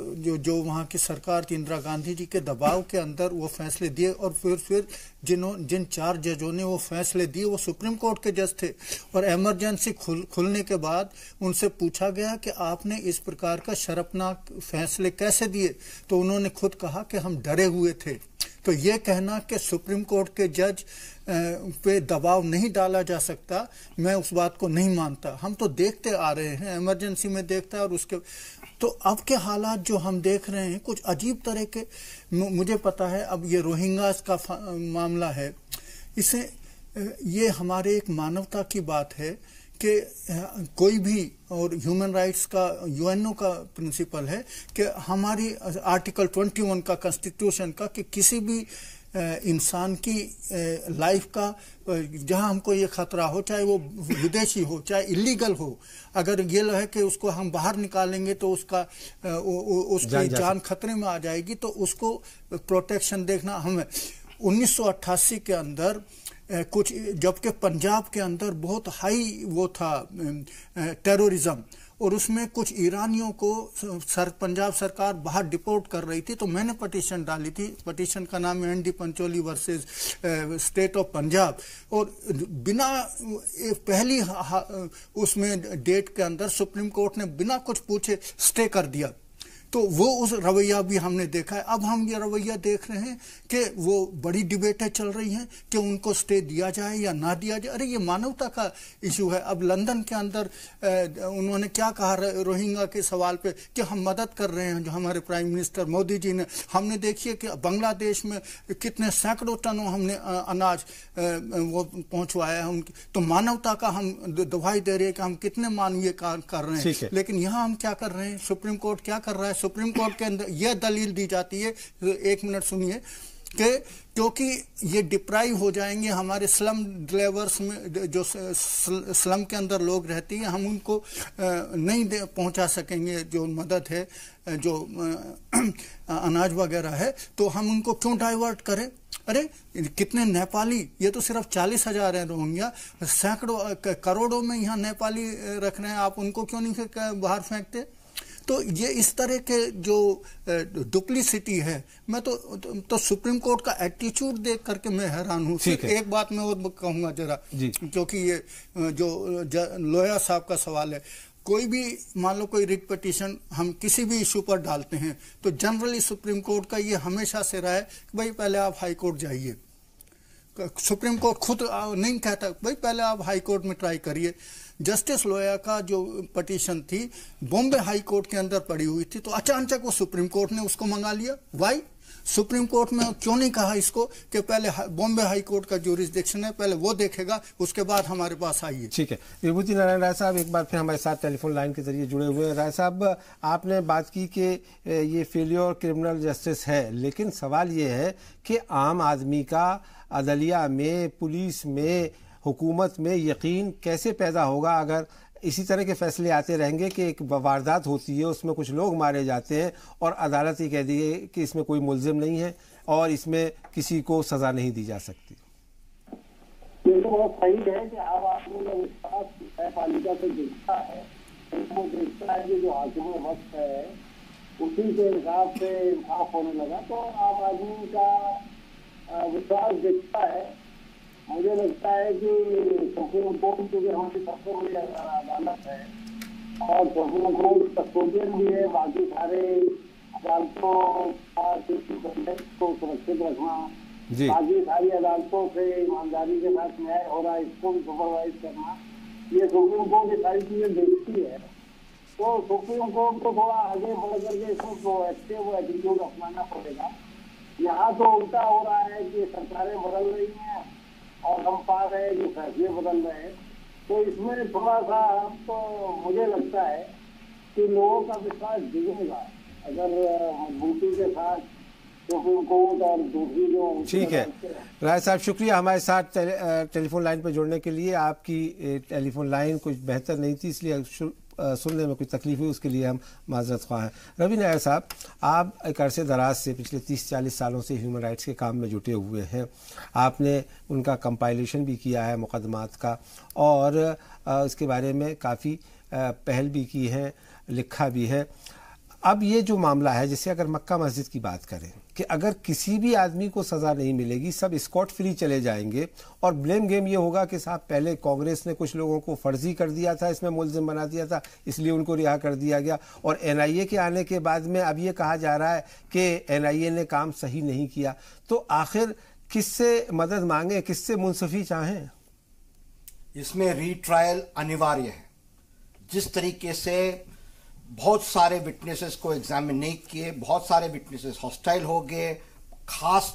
जो वहाँ की सरकार थी इंदिरा गांधी जी के दबाव के अंदर वो फैसले दिए, और फिर जिन 4 जजों ने वो फैसले दिए वो सुप्रीम कोर्ट के जज थे। और इमरजेंसी खुलने के बाद उनसे पूछा गया कि आपने इस प्रकार का शर्मनाक फैसले कैसे दिए, तो उन्होंने खुद कहा कि हम डरे हुए थे। तो ये कहना कि सुप्रीम कोर्ट के जज पे दबाव नहीं डाला जा सकता, मैं उस बात को नहीं मानता। हम तो देखते आ रहे हैं, इमरजेंसी में देखता है, और उसके तो अब के हालात जो हम देख रहे हैं कुछ अजीब तरह के। मुझे पता है अब ये रोहिंग्यास का मामला है, इसे ये हमारे एक मानवता की बात है कि कोई भी, और ह्यूमन राइट्स का यूएनओ का प्रिंसिपल है कि हमारी आर्टिकल 21 का कॉन्स्टिट्यूशन का कि किसी भी इंसान की लाइफ का जहां हमको ये खतरा हो, चाहे वो विदेशी हो चाहे इलीगल हो, अगर ये है कि उसको हम बाहर निकालेंगे तो उसकी जान खतरे में आ जाएगी, तो उसको प्रोटेक्शन देखना हमें। 1988 के अंदर कुछ, जबकि पंजाब के अंदर बहुत हाई वो था टेररिज्म, और उसमें कुछ ईरानियों को पंजाब सरकार बाहर डिपोर्ट कर रही थी, तो मैंने पिटीशन डाली थी। पिटीशन का नाम है ND Pancholi versus state of Punjab, और बिना पहली उसमें डेट के अंदर सुप्रीम कोर्ट ने बिना कुछ पूछे स्टे कर दिया। तो वो उस रवैया भी हमने देखा है। अब हम ये रवैया देख रहे हैं कि वो बड़ी डिबेटें चल रही हैं कि उनको स्टे दिया जाए या ना दिया जाए। अरे ये मानवता का इशू है। अब लंदन के अंदर उन्होंने क्या कहा रोहिंग्या के सवाल पे कि हम मदद कर रहे हैं, जो हमारे प्राइम मिनिस्टर मोदी जी ने। हमने देखिए कि बांग्लादेश में कितने सैकड़ों टनों हमने अनाज वो पहुंचवाया है उनकी। तो मानवता का हम दवाई दे रहे हैं कि हम कितने मानवीय कार्य कर रहे हैं, लेकिन यहाँ हम क्या कर रहे हैं, सुप्रीम कोर्ट क्या कर रहा है। सुप्रीम कोर्ट के अंदर यह दलील दी जाती है, एक मिनट सुनिए, कि क्योंकि ये डिप्राइव हो जाएंगे हमारे स्लम ड्राइवर्स में, जो स्लम के अंदर लोग रहती हैं, हम उनको नहीं पहुंचा सकेंगे जो मदद है, जो अनाज वगैरह है, तो हम उनको क्यों डाइवर्ट करें। अरे कितने नेपाली, ये तो सिर्फ 40,000 है रोहिंग्या, सैकड़ों करोड़ों में यहाँ नेपाली रख रहे हैं, आप उनको क्यों नहीं बाहर फेंकते। तो ये इस तरह के जो डुप्लिसिटी है, मैं तो सुप्रीम कोर्ट का एटीट्यूड देख करके मैं हैरान हूँ। सिर्फ एक बात मैं और कहूंगा जरा, क्योंकि ये जो लोया साहब का सवाल है, कोई भी मान लो कोई रिट पिटीशन हम किसी भी इशू पर डालते हैं, तो जनरली सुप्रीम कोर्ट का ये हमेशा से रहा है कि भाई पहले आप हाई कोर्ट जाइए। सुप्रीम कोर्ट खुद नहीं कहता भाई पहले आप हाई कोर्ट में ट्राई करिए। जस्टिस लोया का जो पिटीशन थी बॉम्बे हाई कोर्ट के अंदर पड़ी हुई थी, तो अचानक वो सुप्रीम कोर्ट ने उसको मंगा लिया। वाई सुप्रीम कोर्ट में क्यों नहीं कहा इसको कि पहले बॉम्बे हाई कोर्ट का जुरिस्डिक्शन है, पहले वो देखेगा, उसके बाद हमारे पास आइए। ठीक है, विभूति नारायण राय साहब एक बार फिर हमारे साथ टेलीफोन लाइन के जरिए जुड़े हुए हैं। राय साहब, आपने बात की कि ये फेलियर क्रिमिनल जस्टिस है, लेकिन सवाल ये है कि आम आदमी का अदलिया में, पुलिस में, हुकूमत में यकीन कैसे पैदा होगा अगर इसी तरह के फैसले आते रहेंगे कि एक वारदात होती है, उसमें कुछ लोग मारे जाते हैं और अदालत ये कह दी है कि इसमें कोई मुल्जिम नहीं है और इसमें किसी को सजा नहीं दी जा सकती। ये तो बहुत सही है कि अब आपने न्यायपालिका से देखा है, वो देखता है कि जो हाकिम वक्त है उसी के हिसाब से इंसाफ होने लगा, तो आम आदमी का विश्वास दिखता है। मुझे लगता है कि सुप्रीम कोर्ट क्योंकि हमारी सबसे बड़ी अदालत है और सुप्रीम कोर्ट कस्टोडियन भी है, बाकी सारे अदालतों को सुरक्षित रखना, बाकी सारी अदालतों से ईमानदारी के साथ न्याय हो रहा है इसको भी सुपरवाइज करना, ये सुप्रीम कोर्ट ये सारी चीजें देखती है। तो सुप्रीम कोर्ट को थोड़ा आगे बढ़ करके इसको प्रोएक्टिव एटीट्यूड अपनाना पड़ेगा। यहाँ तो उल्टा हो रहा है कि सरकारें बदल रही हैं और हम पा रहे हैं कि फैसले बदल रहे हैं, तो इसमें थोड़ा सा तो मुझे लगता है कि लोगों का विश्वास दिखेगा अगर मजबूती के साथ सुप्रीम कोर्ट और दूसरी जो। ठीक है राय साहब, शुक्रिया हमारे साथ टेलीफोन लाइन पर जुड़ने के लिए। आपकी टेलीफोन लाइन कुछ बेहतर नहीं थी, इसलिए सुनने में कुछ तकलीफ हुई उसके लिए हम माजरत ख्वाह हैं। रवि नायर साहब, आप एक अरसे दराज से पिछले 30-40 सालों से ह्यूमन राइट्स के काम में जुटे हुए हैं। आपने उनका कंपाइलेशन भी किया है मुकदमात का, और इसके बारे में काफ़ी पहल भी की है, लिखा भी है। अब ये जो मामला है, जैसे अगर मक्का मस्जिद की बात करें कि अगर किसी भी आदमी को सज़ा नहीं मिलेगी, सब स्कॉट फ्री चले जाएंगे, और ब्लेम गेम ये होगा कि साहब पहले कांग्रेस ने कुछ लोगों को फर्जी कर दिया था, इसमें मुलजिम बना दिया था, इसलिए उनको रिहा कर दिया गया, और एनआईए के आने के बाद में अब ये कहा जा रहा है कि एनआईए ने काम सही नहीं किया। तो आखिर किससे मदद मांगे, किससे मुंसफी चाहें? इसमें रीट्रायल अनिवार्य है। जिस तरीके से बहुत सारे विटनेसेस को एग्जामिन नहीं किए, बहुत सारे विटनेसेस हॉस्टाइल हो गए, खास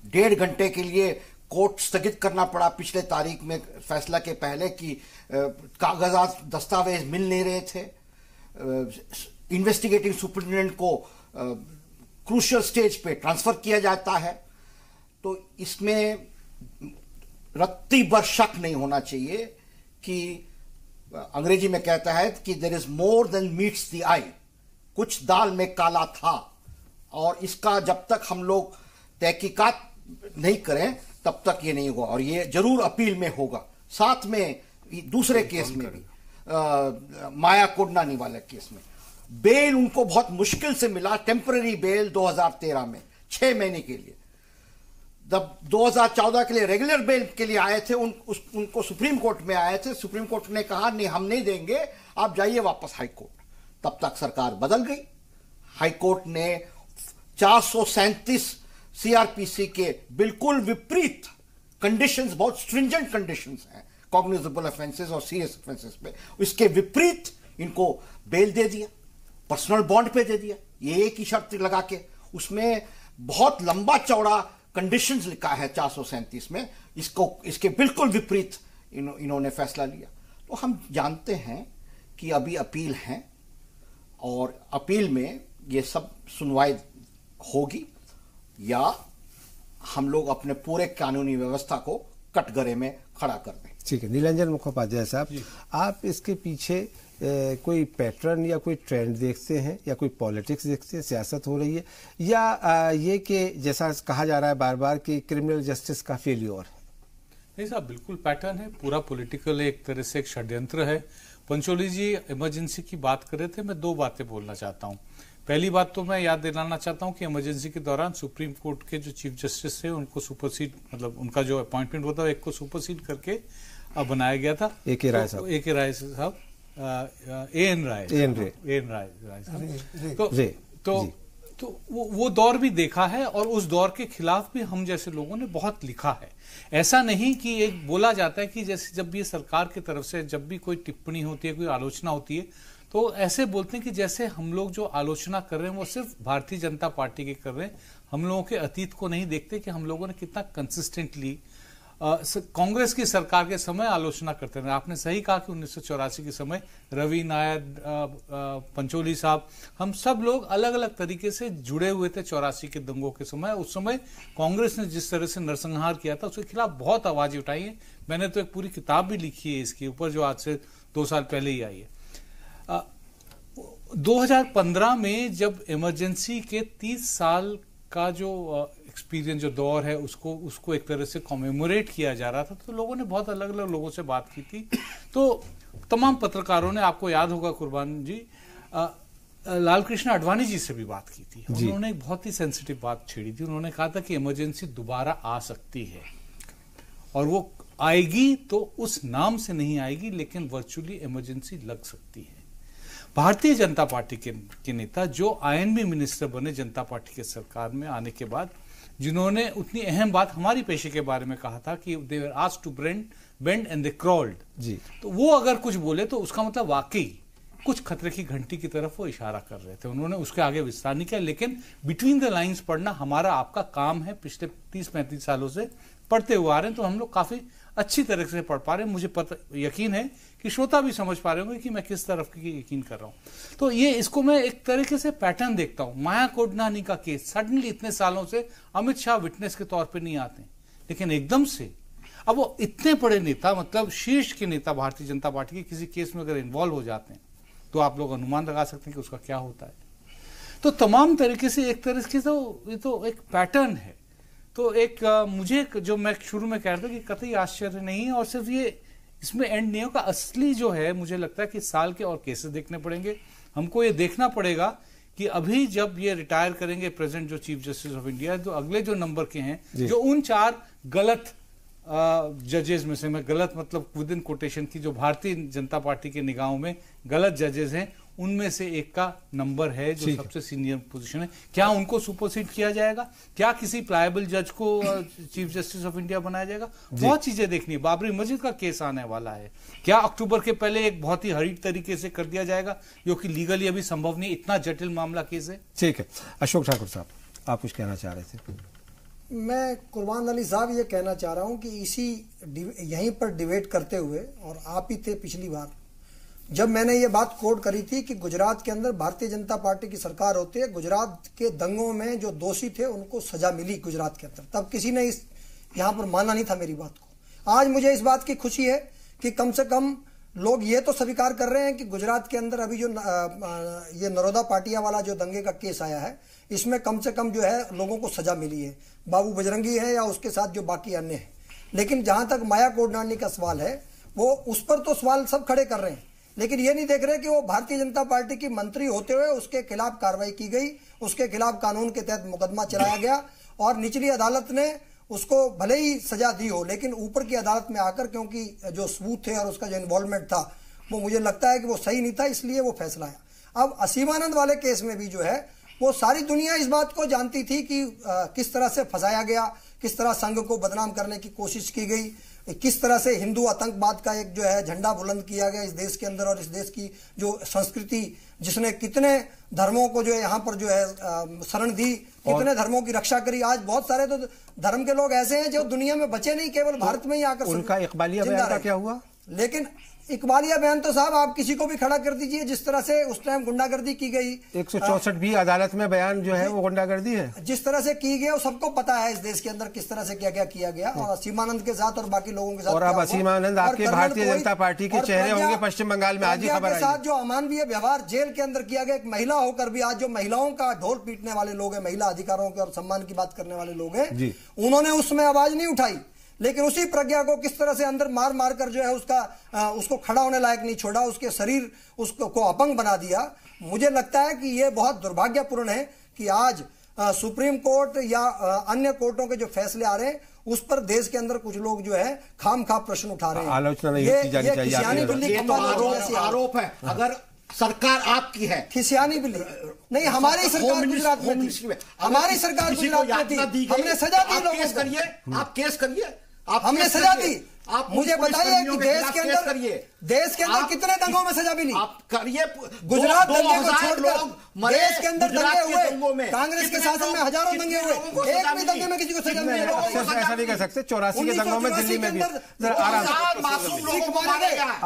1.5 घंटे के लिए कोर्ट स्थगित करना पड़ा पिछले तारीख में फैसला के पहले कि कागजात दस्तावेज मिल नहीं रहे थे। इन्वेस्टिगेटिंग सुपरिटेंडेंट को क्रूशियल स्टेज पे ट्रांसफर किया जाता है। तो इसमें रत्ती भर शक नहीं होना चाहिए कि अंग्रेजी में कहता है कि there is more than meets the eye, कुछ दाल में काला था, और इसका जब तक हम लोग तहकीकात नहीं करें तब तक ये नहीं होगा, और ये जरूर अपील में होगा। साथ में दूसरे केस में भी माया कोडनानी वाले केस में बेल उनको बहुत मुश्किल से मिला, टेम्पररी बेल 2013 में 6 महीने के लिए। जब 2014 के लिए रेगुलर बेल के लिए आए थे, उनको सुप्रीम कोर्ट में आए थे, सुप्रीम कोर्ट ने कहा नहीं हम नहीं देंगे, आप जाइए वापस हाई कोर्ट। तब तक सरकार बदल गई, हाई कोर्ट ने 437 सीआरपीसी के बिल्कुल विपरीत कंडीशंस, बहुत स्ट्रिंजेंट कंडीशंस हैं कॉग्निजेबल ऑफेंसेस और सीरियस ऑफेंसेस पे, इसके विपरीत इनको बेल दे दिया, पर्सनल बॉन्ड पे दे दिया, ये एक ही शर्त लगा के। उसमें बहुत लंबा चौड़ा कंडीशंस लिखा है 437 में, इसके बिल्कुल विपरीत इन्होंने फैसला लिया। तो हम जानते हैं कि अभी अपील है, और अपील में ये सब सुनवाई होगी, या हम लोग अपने पूरे कानूनी व्यवस्था को कटघरे में खड़ा कर दें। ठीक है, नीलांजन मुखोपाध्याय साहब, आप इसके पीछे कोई पैटर्न या कोई ट्रेंड देखते हैं, या कोई पॉलिटिक्स देखते हैं, सियासत हो रही है, या ये कि जैसा कहा जा रहा है बार बार कि क्रिमिनल जस्टिस का फेल्योर है? नहीं साहब, बिल्कुल पैटर्न है, पूरा पॉलिटिकल एक तरह से एक षड्यंत्र है। पंचोली जी इमरजेंसी की बात कर रहे थे, मैं 2 बातें बोलना चाहता हूँ। पहली बात तो मैं याद दिलाना चाहता हूँ कि इमरजेंसी के दौरान सुप्रीम कोर्ट के जो चीफ जस्टिस थे उनको सुपरसीड, मतलब उनका जो अपॉइंटमेंट होता है एक को सुपरसीड करके बनाया गया था। ए.के. राय साहब, एएन राय तो वो दौर भी देखा है, और उस दौर के खिलाफ भी हम जैसे लोगों ने बहुत लिखा है। ऐसा नहीं कि एक बोला जाता है कि जैसे जब भी सरकार की तरफ से जब भी कोई टिप्पणी होती है, कोई आलोचना होती है, तो ऐसे बोलते हैं कि जैसे हम लोग जो आलोचना कर रहे हैं वो सिर्फ भारतीय जनता पार्टी की कर रहे हैं, हम लोगों के अतीत को नहीं देखते कि हम लोगों ने कितना कंसिस्टेंटली कांग्रेस की सरकार के समय आलोचना करते रहे। आपने सही कहा कि 1984 के समय रवि नायर, पंचोली साहब, हम सब लोग अलग अलग तरीके से जुड़े हुए थे 84 के दंगों के समय। उस समय कांग्रेस ने जिस तरह से नरसंहार किया था उसके खिलाफ बहुत आवाज उठाई है। मैंने तो एक पूरी किताब भी लिखी है इसके ऊपर, जो आज से 2 साल पहले ही आई है। 2015 में जब इमरजेंसी के 30 साल का जो एक्सपीरियंस, जो दौर है, उसको एक तरह से कॉमेमोरेट किया जा रहा था, तो लोगों ने बहुत अलग अलग लोगों से बात की थी। तो तमाम पत्रकारों ने, आपको याद होगा कुर्बान जी, लाल कृष्ण आडवाणी जी से भी बात की थी। उन्होंने एक बहुत ही सेंसिटिव बात छेड़ी थी। उन्होंने कहा था कि इमरजेंसी दोबारा आ सकती है, और वो आएगी तो उस नाम से नहीं आएगी, लेकिन वर्चुअली इमरजेंसी लग सकती है। भारतीय जनता पार्टी के नेता जो आईएनबी मिनिस्टर बने जनता पार्टी के सरकार में आने के बाद, जिन्होंने उतनी अहम बात हमारी पेशे के बारे में कहा था कि they were asked to bend and they crawled जी, तो वो अगर कुछ बोले तो उसका मतलब वाकई कुछ खतरे की घंटी की तरफ वो इशारा कर रहे थे। उन्होंने उसके आगे विस्तार नहीं किया, लेकिन बिटवीन द लाइंस पढ़ना हमारा आपका काम है। पिछले 30-35 सालों से पढ़ते हुए आ रहे हैं, तो हम लोग काफी अच्छी तरह से पढ़ पा रहे हैं। मुझे यकीन है कि श्रोता भी समझ पा रहे होंगे कि मैं किस तरफ की यकीन कर रहा हूं। तो ये इसको मैं एक तरीके से पैटर्न देखता हूं। माया कोडनानी का केस, सडनली इतने सालों से अमित शाह विटनेस के तौर पे नहीं आते, लेकिन एकदम से अब वो इतने बड़े नेता, मतलब शीर्ष के नेता भारतीय जनता पार्टी के किसी केस में अगर इन्वॉल्व हो जाते हैं, तो आप लोग अनुमान लगा सकते हैं कि उसका क्या होता है। तो तमाम तरीके से एक तरह से ये तो एक पैटर्न है। तो एक मुझे जो मैं शुरू में कह रहा था कि कतई आश्चर्य नहीं है, और सिर्फ ये इसमें एंड नहीं होगा। असली जो है मुझे लगता है कि साल के और केसेस देखने पड़ेंगे। हमको ये देखना पड़ेगा कि अभी जब ये रिटायर करेंगे प्रेजेंट जो चीफ जस्टिस ऑफ इंडिया, तो अगले जो नंबर के हैं, जो उन 4 गलत जजेस में से, मैं गलत मतलब विद इन कोटेशन की, जो भारतीय जनता पार्टी के निगाहों में गलत जजेस हैं, उनमें से एक का नंबर है जो सबसे सीनियर पोजीशन है। क्या उनको सुपरसीड किया जाएगा? क्या किसी प्लायबल जज को चीफ जस्टिस ऑफ इंडिया बनाया जाएगा? बहुत चीजें देखनी है। बाबरी मस्जिद का केस आने वाला है, क्या अक्टूबर के पहले एक बहुत ही हरीट तरीके से कर दिया जाएगा, जो कि लीगली अभी संभव नहीं, इतना जटिल मामला केस है। ठीक है, अशोक ठाकुर साहब आप कुछ कहना चाह रहे थे? मैं कुर्बान अली साहब ये कहना चाह रहा हूं कि यहीं पर डिबेट करते हुए, और आप ही थे पिछली बार जब मैंने ये बात कोट करी थी कि गुजरात के अंदर भारतीय जनता पार्टी की सरकार होती है, गुजरात के दंगों में जो दोषी थे उनको सजा मिली गुजरात के अंदर, तब किसी ने यहाँ पर माना नहीं था मेरी बात को। आज मुझे इस बात की खुशी है कि कम से कम लोग ये तो स्वीकार कर रहे हैं कि गुजरात के अंदर अभी जो ये नरोदा पाटिया वाला जो दंगे का केस आया है, इसमें कम से कम जो है लोगों को सजा मिली है, बाबू बजरंगी है या उसके साथ जो बाकी अन्य है। लेकिन जहां तक माया कोडनानी का सवाल है, वो उस पर तो सवाल सब खड़े कर रहे हैं, लेकिन ये नहीं देख रहे कि वो भारतीय जनता पार्टी की मंत्री होते हुए उसके खिलाफ कार्रवाई की गई, उसके खिलाफ कानून के तहत मुकदमा चलाया गया, और निचली अदालत ने उसको भले ही सजा दी हो, लेकिन ऊपर की अदालत में आकर क्योंकि जो सबूत थे और उसका जो इन्वॉल्वमेंट था वो मुझे लगता है कि वो सही नहीं था, इसलिए वो फैसला आया। अब असीमानंद वाले केस में भी जो है वो सारी दुनिया इस बात को जानती थी कि किस तरह से फंसाया गया, किस तरह संघ को बदनाम करने की कोशिश की गई, किस तरह से हिंदू आतंकवाद का एक जो है झंडा बुलंद किया गया इस देश के अंदर, और इस देश की जो संस्कृति जिसने कितने धर्मों को जो है यहाँ पर जो है शरण दी, कितने धर्मों की रक्षा करी। आज बहुत सारे तो धर्म के लोग ऐसे हैं जो दुनिया में बचे नहीं, केवल भारत में ही आकर उनका इकबालिया बयान का क्या हुआ? लेकिन इकबालिया बयान तो साहब आप किसी को भी खड़ा कर दीजिए, जिस तरह से उस टाइम गुंडागर्दी की गई, 164 भी अदालत में बयान जो है वो गुंडागर्दी है, जिस तरह से की गई वो सबको पता है इस देश के अंदर किस तरह से क्या क्या किया गया, और असीमानंद के साथ और बाकी लोगों के साथ। और अब असीमानंद आपके भारतीय जनता पार्टी के चेहरे होंगे पश्चिम बंगाल में, आज ही खबर आई। साथ जो अमानवीय व्यवहार जेल के अंदर किया गया, एक महिला होकर भी आज जो महिलाओं का ढोल पीटने वाले लोग हैं, महिला अधिकारों के और सम्मान की बात करने वाले लोग हैं, उन्होंने उसमें आवाज नहीं उठाई, लेकिन उसी प्रज्ञा को किस तरह से अंदर मार मार कर जो है उसको खड़ा होने लायक नहीं छोड़ा, उसके शरीर उसको अपंग बना दिया। मुझे लगता है कि ये बहुत दुर्भाग्यपूर्ण है कि आज सुप्रीम कोर्ट या अन्य कोर्टों के जो फैसले आ रहे हैं उस पर देश के अंदर कुछ लोग जो है खाम-खा प्रश्न उठा रहे हैं। आलोचना नहीं की जानी चाहिए। ये आरोप है, अगर सरकार आपकी है, खिसियानी बिल्ली नहीं, हमारी सरकार गुजरात में थी, हमारी सरकार गुजरात में थी, हमने सजा दी लोगों को। आप केस करिए, हमने सजा दी। आप मुझे बताइए कि देश के अंदर कितने दंगों में सजा मिली? आप करिए। गुजरात दंगे को छोड़कर देश के अंदर दंगे हुए, कांग्रेस के शासन में हजारों दंगे हुए, एक भी दंगे में किसी को सजा नहीं मिली। ऐसा नहीं कर सकते, 84 के दंगों में दिल्ली में भी आराम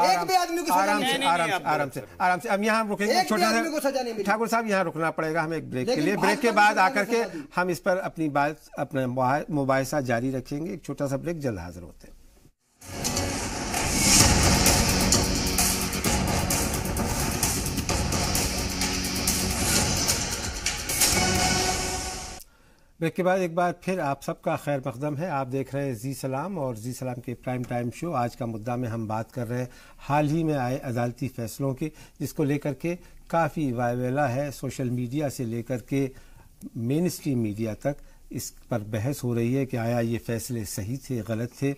एक भी आदमी को आराम से। अब यहाँ रुकेंगे, छोटा सा ठाकुर साहब यहाँ रुकना पड़ेगा हमें एक ब्रेक के लिए। ब्रेक के बाद आकर के हम इस पर अपनी बात, अपना मुबाहिसा जारी रखेंगे। एक छोटा सा ब्रेक, जल्द हाजिर होते हैं। ब्रेक के बाद एक बार फिर आप सबका खैर मकदम है। आप देख रहे हैं जी सलाम और जी सलाम के प्राइम टाइम शो। आज का मुद्दा में हम बात कर रहे हैं हाल ही में आए अदालती फैसलों की, जिसको लेकर के काफ़ी वायवेला है। सोशल मीडिया से लेकर के मेन स्ट्रीम मीडिया तक इस पर बहस हो रही है कि आया ये फैसले सही थे, गलत थे।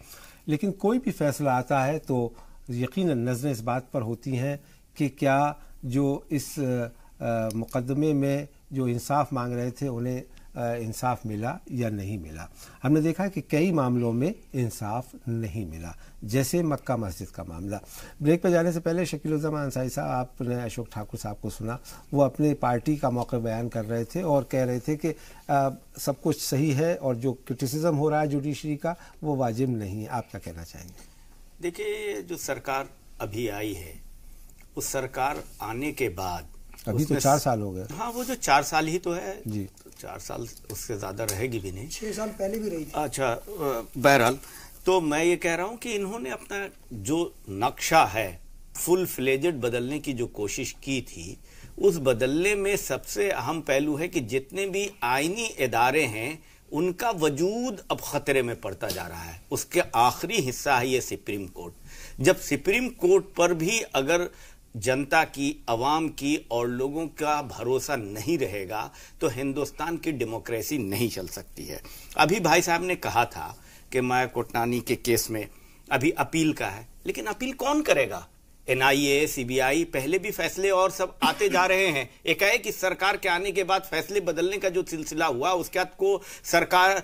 लेकिन कोई भी फैसला आता है तो यकीनन नज़रें इस बात पर होती हैं कि क्या जो इस मुकदमे में जो इंसाफ मांग रहे थे उन्हें इंसाफ मिला या नहीं मिला। हमने देखा कि कई मामलों में इंसाफ नहीं मिला, जैसे मक्का मस्जिद का मामला। ब्रेक पर जाने से पहले शकीलुज़्ज़मान अंसारी साहब, आपने अशोक ठाकुर साहब को सुना, वो अपने पार्टी का मौक़िफ़ बयान कर रहे थे और कह रहे थे कि सब कुछ सही है और जो क्रिटिसिज्म हो रहा है जुडिशरी का वो वाजिब नहीं है। आप क्या कहना चाहेंगे? देखिए, जो सरकार अभी आई है उस सरकार आने के बाद अभी तो 4 साल हो गए। हाँ, वो जो 4 साल ही तो है जी, 4 साल उससे ज्यादा रहेगी भी नहीं, 6 साल पहले भी रही थी। अच्छा, बहरहाल तो मैं ये कह रहा हूं कि इन्होंने अपना जो नक्शा है फुल फ्लेजेड बदलने की जो कोशिश की थी, उस बदलने में सबसे अहम पहलू है कि जितने भी आईनी इदारे हैं उनका वजूद अब खतरे में पड़ता जा रहा है। उसके आखिरी हिस्सा है ये सुप्रीम कोर्ट। जब सुप्रीम कोर्ट पर भी अगर जनता की, अवाम की और लोगों का भरोसा नहीं रहेगा तो हिंदुस्तान की डेमोक्रेसी नहीं चल सकती है। अभी भाई साहब ने कहा था कि माया कोटनानी के केस में अभी अपील का है, लेकिन अपील कौन करेगा? एनआईए, सीबीआई, पहले भी फैसले और सब आते जा रहे हैं। एकाएक इस सरकार के आने के बाद फैसले बदलने का जो सिलसिला हुआ, उसके बाद को सरकार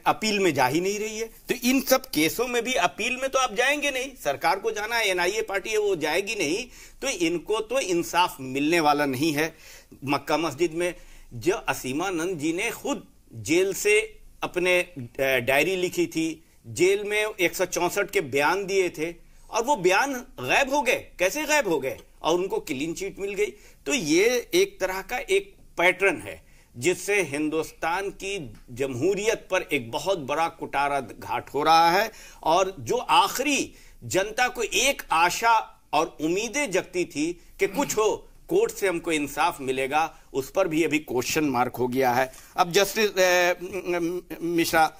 अपील में जा ही नहीं रही है। तो इन सब केसों में भी अपील में तो आप जाएंगे नहीं, सरकार को जाना है, एनआईए पार्टी है वो जाएगी नहीं, तो इनको तो इंसाफ मिलने वाला नहीं है। मक्का मस्जिद में जो असीमानंद जी ने खुद जेल से अपने डायरी लिखी थी, जेल में 164 के बयान दिए थे और वो बयान गायब हो गए। कैसे गायब हो गए? और उनको क्लीन चिट मिल गई। तो ये एक तरह का एक पैटर्न है जिससे हिंदुस्तान की जमहूरियत पर एक बहुत बड़ा कुटारा घाट हो रहा है। और जो आखिरी जनता को एक आशा और उम्मीदें जगती थी कि कुछ हो, कोर्ट से हमको इंसाफ मिलेगा, उस पर भी अभी क्वेश्चन मार्क हो गया है। अब जस्टिस मिश्रा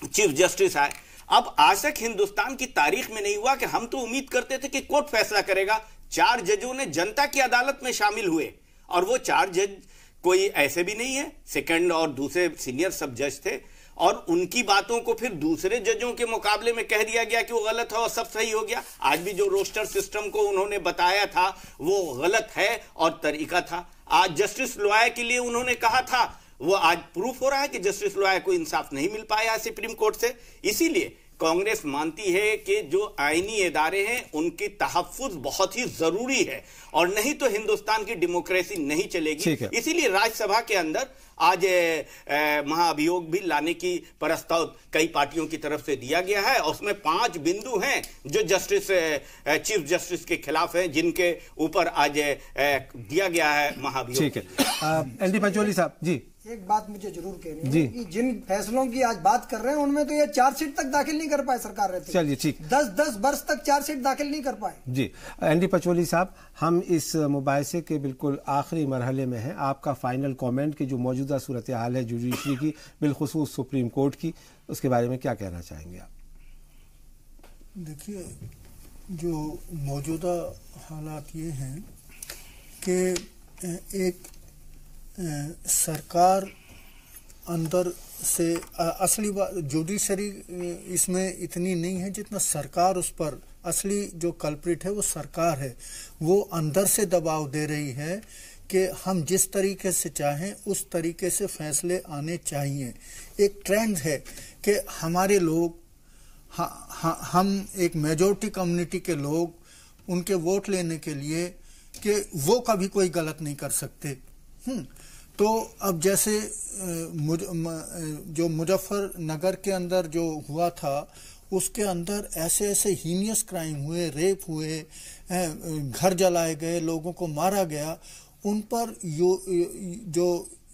चीफ जस्टिस आए। अब आज तक हिंदुस्तान की तारीख में नहीं हुआ कि हम तो उम्मीद करते थे कि कोर्ट फैसला करेगा। 4 जजों ने जनता की अदालत में शामिल हुए और वो 4 जज कोई ऐसे भी नहीं है, सेकंड और दूसरे सीनियर सब जज थे, और उनकी बातों को फिर दूसरे जजों के मुकाबले में कह दिया गया कि वो गलत है और सब सही हो गया। आज भी जो रोस्टर सिस्टम को उन्होंने बताया था वो गलत है और तरीका था। आज जस्टिस लोया के लिए उन्होंने कहा था, वो आज प्रूफ हो रहा है कि जस्टिस लोया को इंसाफ नहीं मिल पाया सुप्रीम कोर्ट से। इसीलिए कांग्रेस मानती है कि जो आईनी इदारे हैं उनकी तहफ्फुज बहुत ही जरूरी है, और नहीं तो हिंदुस्तान की डेमोक्रेसी नहीं चलेगी। इसीलिए राज्यसभा के अंदर आज महाअभियोग भी लाने की प्रस्ताव कई पार्टियों की तरफ से दिया गया है, और उसमें 5 बिंदु हैं जो जस्टिस चीफ जस्टिस के खिलाफ हैं, जिनके ऊपर आज दिया गया है महाअभियोग। ठीक है, एनडी पंचोली साहब जी, एक बात मुझे जरूर कहनी है कि जिन फैसलों की आज बात कर रहे हैं उनमें तो ये चार्जशीट तक दाखिल नहीं कर पाए सरकार रहती। चलिए ठीक, 10 वर्ष तक चार्जशीट दाखिल नहीं कर पाए। जी एनडी पंचोली साहब, हम इस मुबाहिसे के बिल्कुल आखिरी मरहले में हैं। आपका फाइनल कमेंट कि जो मौजूदा सूरत हाल है जुडिशरी की, बिलखुसूस सुप्रीम कोर्ट की, उसके बारे में क्या कहना चाहेंगे आप? देखिए, जो मौजूदा हालात ये हैं कि एक सरकार अंदर से असली जुडिशरी इसमें इतनी नहीं है जितना सरकार उस पर, असली जो कल्प्रिट है वो सरकार है। वो अंदर से दबाव दे रही है कि हम जिस तरीके से चाहें उस तरीके से फैसले आने चाहिए। एक ट्रेंड है कि हमारे लोग, हम एक मेजॉरिटी कम्युनिटी के लोग उनके वोट लेने के लिए कि वो कभी कोई गलत नहीं कर सकते। तो अब जैसे जो मुजफ्फरनगर के अंदर जो हुआ था, उसके अंदर ऐसे ऐसे हीनियस क्राइम हुए, रेप हुए, घर जलाए गए, लोगों को मारा गया, उन पर जो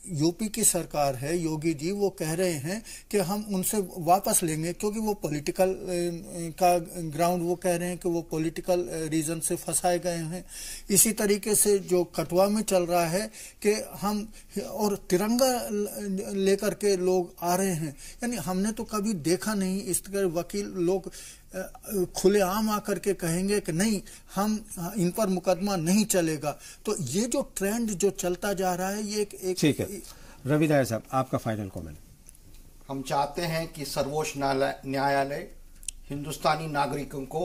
यूपी की सरकार है, योगी जी, वो कह रहे हैं कि हम उनसे वापस लेंगे, क्योंकि वो पॉलिटिकल का ग्राउंड, वो कह रहे हैं कि वो पॉलिटिकल रीजन से फंसाए गए हैं। इसी तरीके से जो कठुआ में चल रहा है कि हम और तिरंगा लेकर के लोग आ रहे हैं, यानी हमने तो कभी देखा नहीं इस तरह वकील लोग खुलेआम आकर के कहेंगे कि नहीं, हम इन पर मुकदमा नहीं चलेगा। तो ये जो ट्रेंड जो चलता जा रहा है, ये एक ठीक है। रवि नायर साहब, आपका फाइनल कमेंट। हम चाहते हैं कि सर्वोच्च न्यायालय हिंदुस्तानी नागरिकों को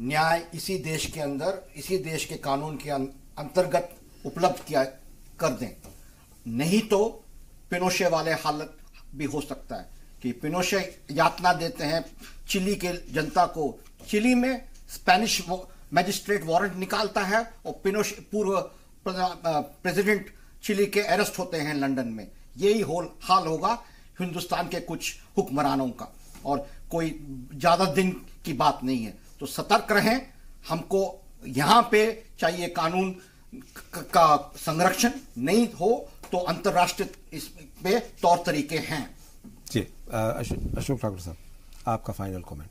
न्याय इसी देश के अंदर, इसी देश के कानून के अंतर्गत उपलब्ध किया कर दें। नहीं तो पिनोशे वाले हालत भी हो सकता है कि पिनोशे यातना देते हैं चिली के जनता को। चिली में स्पेनिश मैजिस्ट्रेट वारंट निकालता है और पिनोशे, पूर्व प्रेसिडेंट चिली के अरेस्ट होते हैं लंदन में। यही हाल होगा हिंदुस्तान के कुछ हुक्मरानों का, और कोई ज्यादा दिन की बात नहीं है। तो सतर्क रहें। हमको यहां पे चाहिए कानून का संरक्षण, नहीं हो तो अंतर्राष्ट्रीय इस पे तौर तरीके हैं। जी अशोक ठाकुर साहब, आपका फाइनल कमेंट।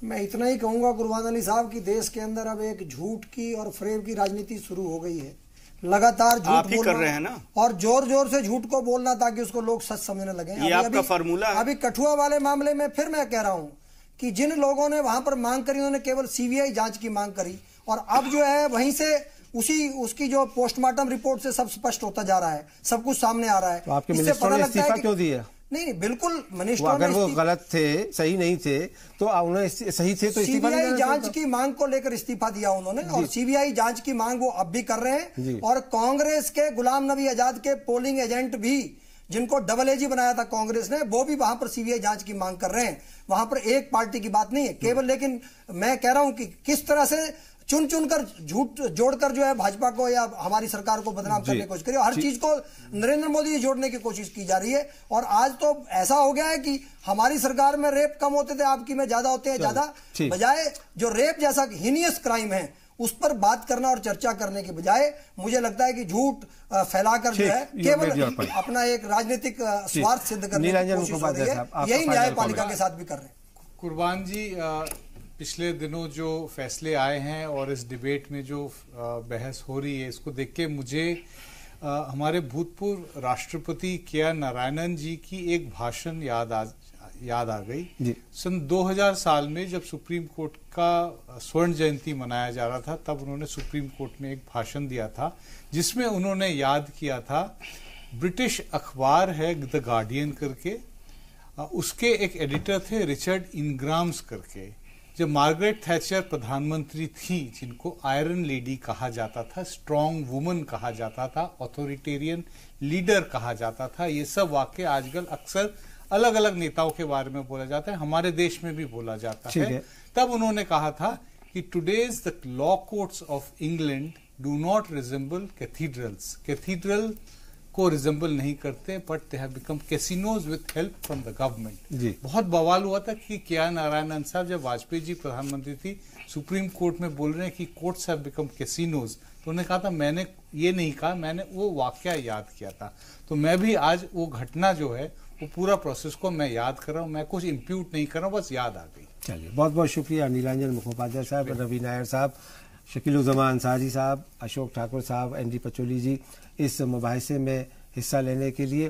मैं इतना ही कहूंगा कुर्बान अली साहब कि देश के अंदर अब एक झूठ की और फ्रेब की राजनीति शुरू हो गई है। लगातार झूठ बोल कर रहे हैं ना, और जोर जोर से झूठ को बोलना ताकि उसको लोग सच समझने लगे। ये आपका फार्मूला है। अभी कठुआ वाले मामले में फिर मैं कह रहा हूं कि जिन लोगों ने वहां पर मांग करी उन्होंने केवल सीबीआई जांच की मांग करी, और अब जो है वहीं से उसकी जो पोस्टमार्टम रिपोर्ट से सब स्पष्ट होता जा रहा है, सब कुछ सामने आ रहा है। तो आपके मिनिस्टर ने इस्तीफा क्यों दिया? नहीं, बिल्कुल मिनिस्टर अगर वो गलत थे, सही नहीं थे, तो उन्हें सही थे तो इस्तीफा सीबीआई जांच की मांग को लेकर इस्तीफा दिया उन्होंने, और सीबीआई जांच की मांग वो अब भी कर रहे हैं। और कांग्रेस के गुलाम नबी आजाद के पोलिंग एजेंट भी, जिनको डबल एजी बनाया था कांग्रेस ने, वो भी वहां पर सीबीआई जांच की मांग कर रहे हैं। वहां पर एक पार्टी की बात नहीं है केवल। लेकिन मैं कह रहा हूं कि किस तरह से चुन चुनकर झूठ जोड़कर जो है भाजपा को या हमारी सरकार को बदनाम करने की कोशिश करी। हर चीज को नरेंद्र मोदी जोड़ने की कोशिश की जा रही है। और आज तो ऐसा हो गया है कि हमारी सरकार में रेप कम होते थे, आपकी में ज्यादा होते हैं ज्यादा, बजाय जो रेप जैसा हिनियस क्राइम है उस पर बात करना और चर्चा करने के बजाय मुझे लगता है कि झूठ फैलाकर जो है केवल अपना एक राजनीतिक स्वार्थ सिद्ध करने की कोशिश हो रही है। यही न्यायपालिका के साथ भी कर रहे हैं। कुर्बान जी, पिछले दिनों जो फैसले आए हैं और इस डिबेट में जो बहस हो रही है, इसको देख के मुझे हमारे भूतपूर्व राष्ट्रपति के.आर. नारायणन जी की एक भाषण याद आ गई। सन 2000 साल में जब सुप्रीम कोर्ट का स्वर्ण जयंती मनाया जा रहा था, तब उन्होंने सुप्रीम कोर्ट में एक भाषण दिया था जिसमें उन्होंने याद किया था, ब्रिटिश अखबार है द गार्डियन करके, उसके एक एडिटर थे रिचर्ड इनग्राम्स करके। जब मार्गरेट थैचर प्रधानमंत्री थी, जिनको आयरन लेडी कहा जाता था, स्ट्रॉन्ग वुमन कहा जाता था, ऑथोरिटेरियन लीडर कहा जाता था, ये सब वाक्य आजकल अक्सर अलग अलग नेताओं के बारे में बोला जाता है, हमारे देश में भी बोला जाता है। तब उन्होंने कहा था कि today's the law courts of England do not resemble cathedrals. Cathedral को रिजेंबल नहीं करते, but they have become casinos with help from the government. बहुत बवाल हुआ था कि के.आर. नारायणन साहब, जब वाजपेयी जी प्रधानमंत्री थी, सुप्रीम कोर्ट में बोल रहे हैं कि कोर्ट्स हैव बिकम कैसीनोज, तो उन्होंने कहा था मैंने ये नहीं कहा, मैंने वो वाकया याद किया था। तो मैं भी आज वो घटना जो है वो पूरा प्रोसेस को मैं याद कर रहा हूँ, मैं कुछ इम्प्यूट नहीं कर रहा हूँ, बस याद आ गई। चलिए, बहुत बहुत शुक्रिया नीलांजन मुखोपाध्याय साहब, रवि नायर साहब, शकीलुज़्ज़मान अंसारी साहब, अशोक ठाकुर साहब, एनडी पचौली जी, इस मुबाहिसे में हिस्सा लेने के लिए।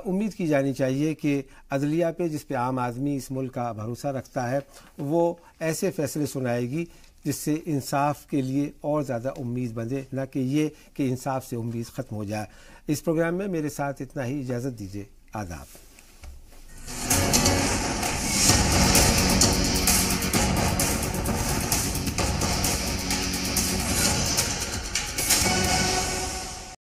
उम्मीद की जानी चाहिए कि अदलिया पे, जिस पे आम आदमी इस मुल्क का भरोसा रखता है, वो ऐसे फैसले सुनाएगी जिससे इंसाफ के लिए और ज़्यादा उम्मीद बंधे, न कि ये कि इंसाफ से उम्मीद ख़त्म हो जाए। इस प्रोग्राम में मेरे साथ इतना ही, इजाज़त दीजिए, आदाब।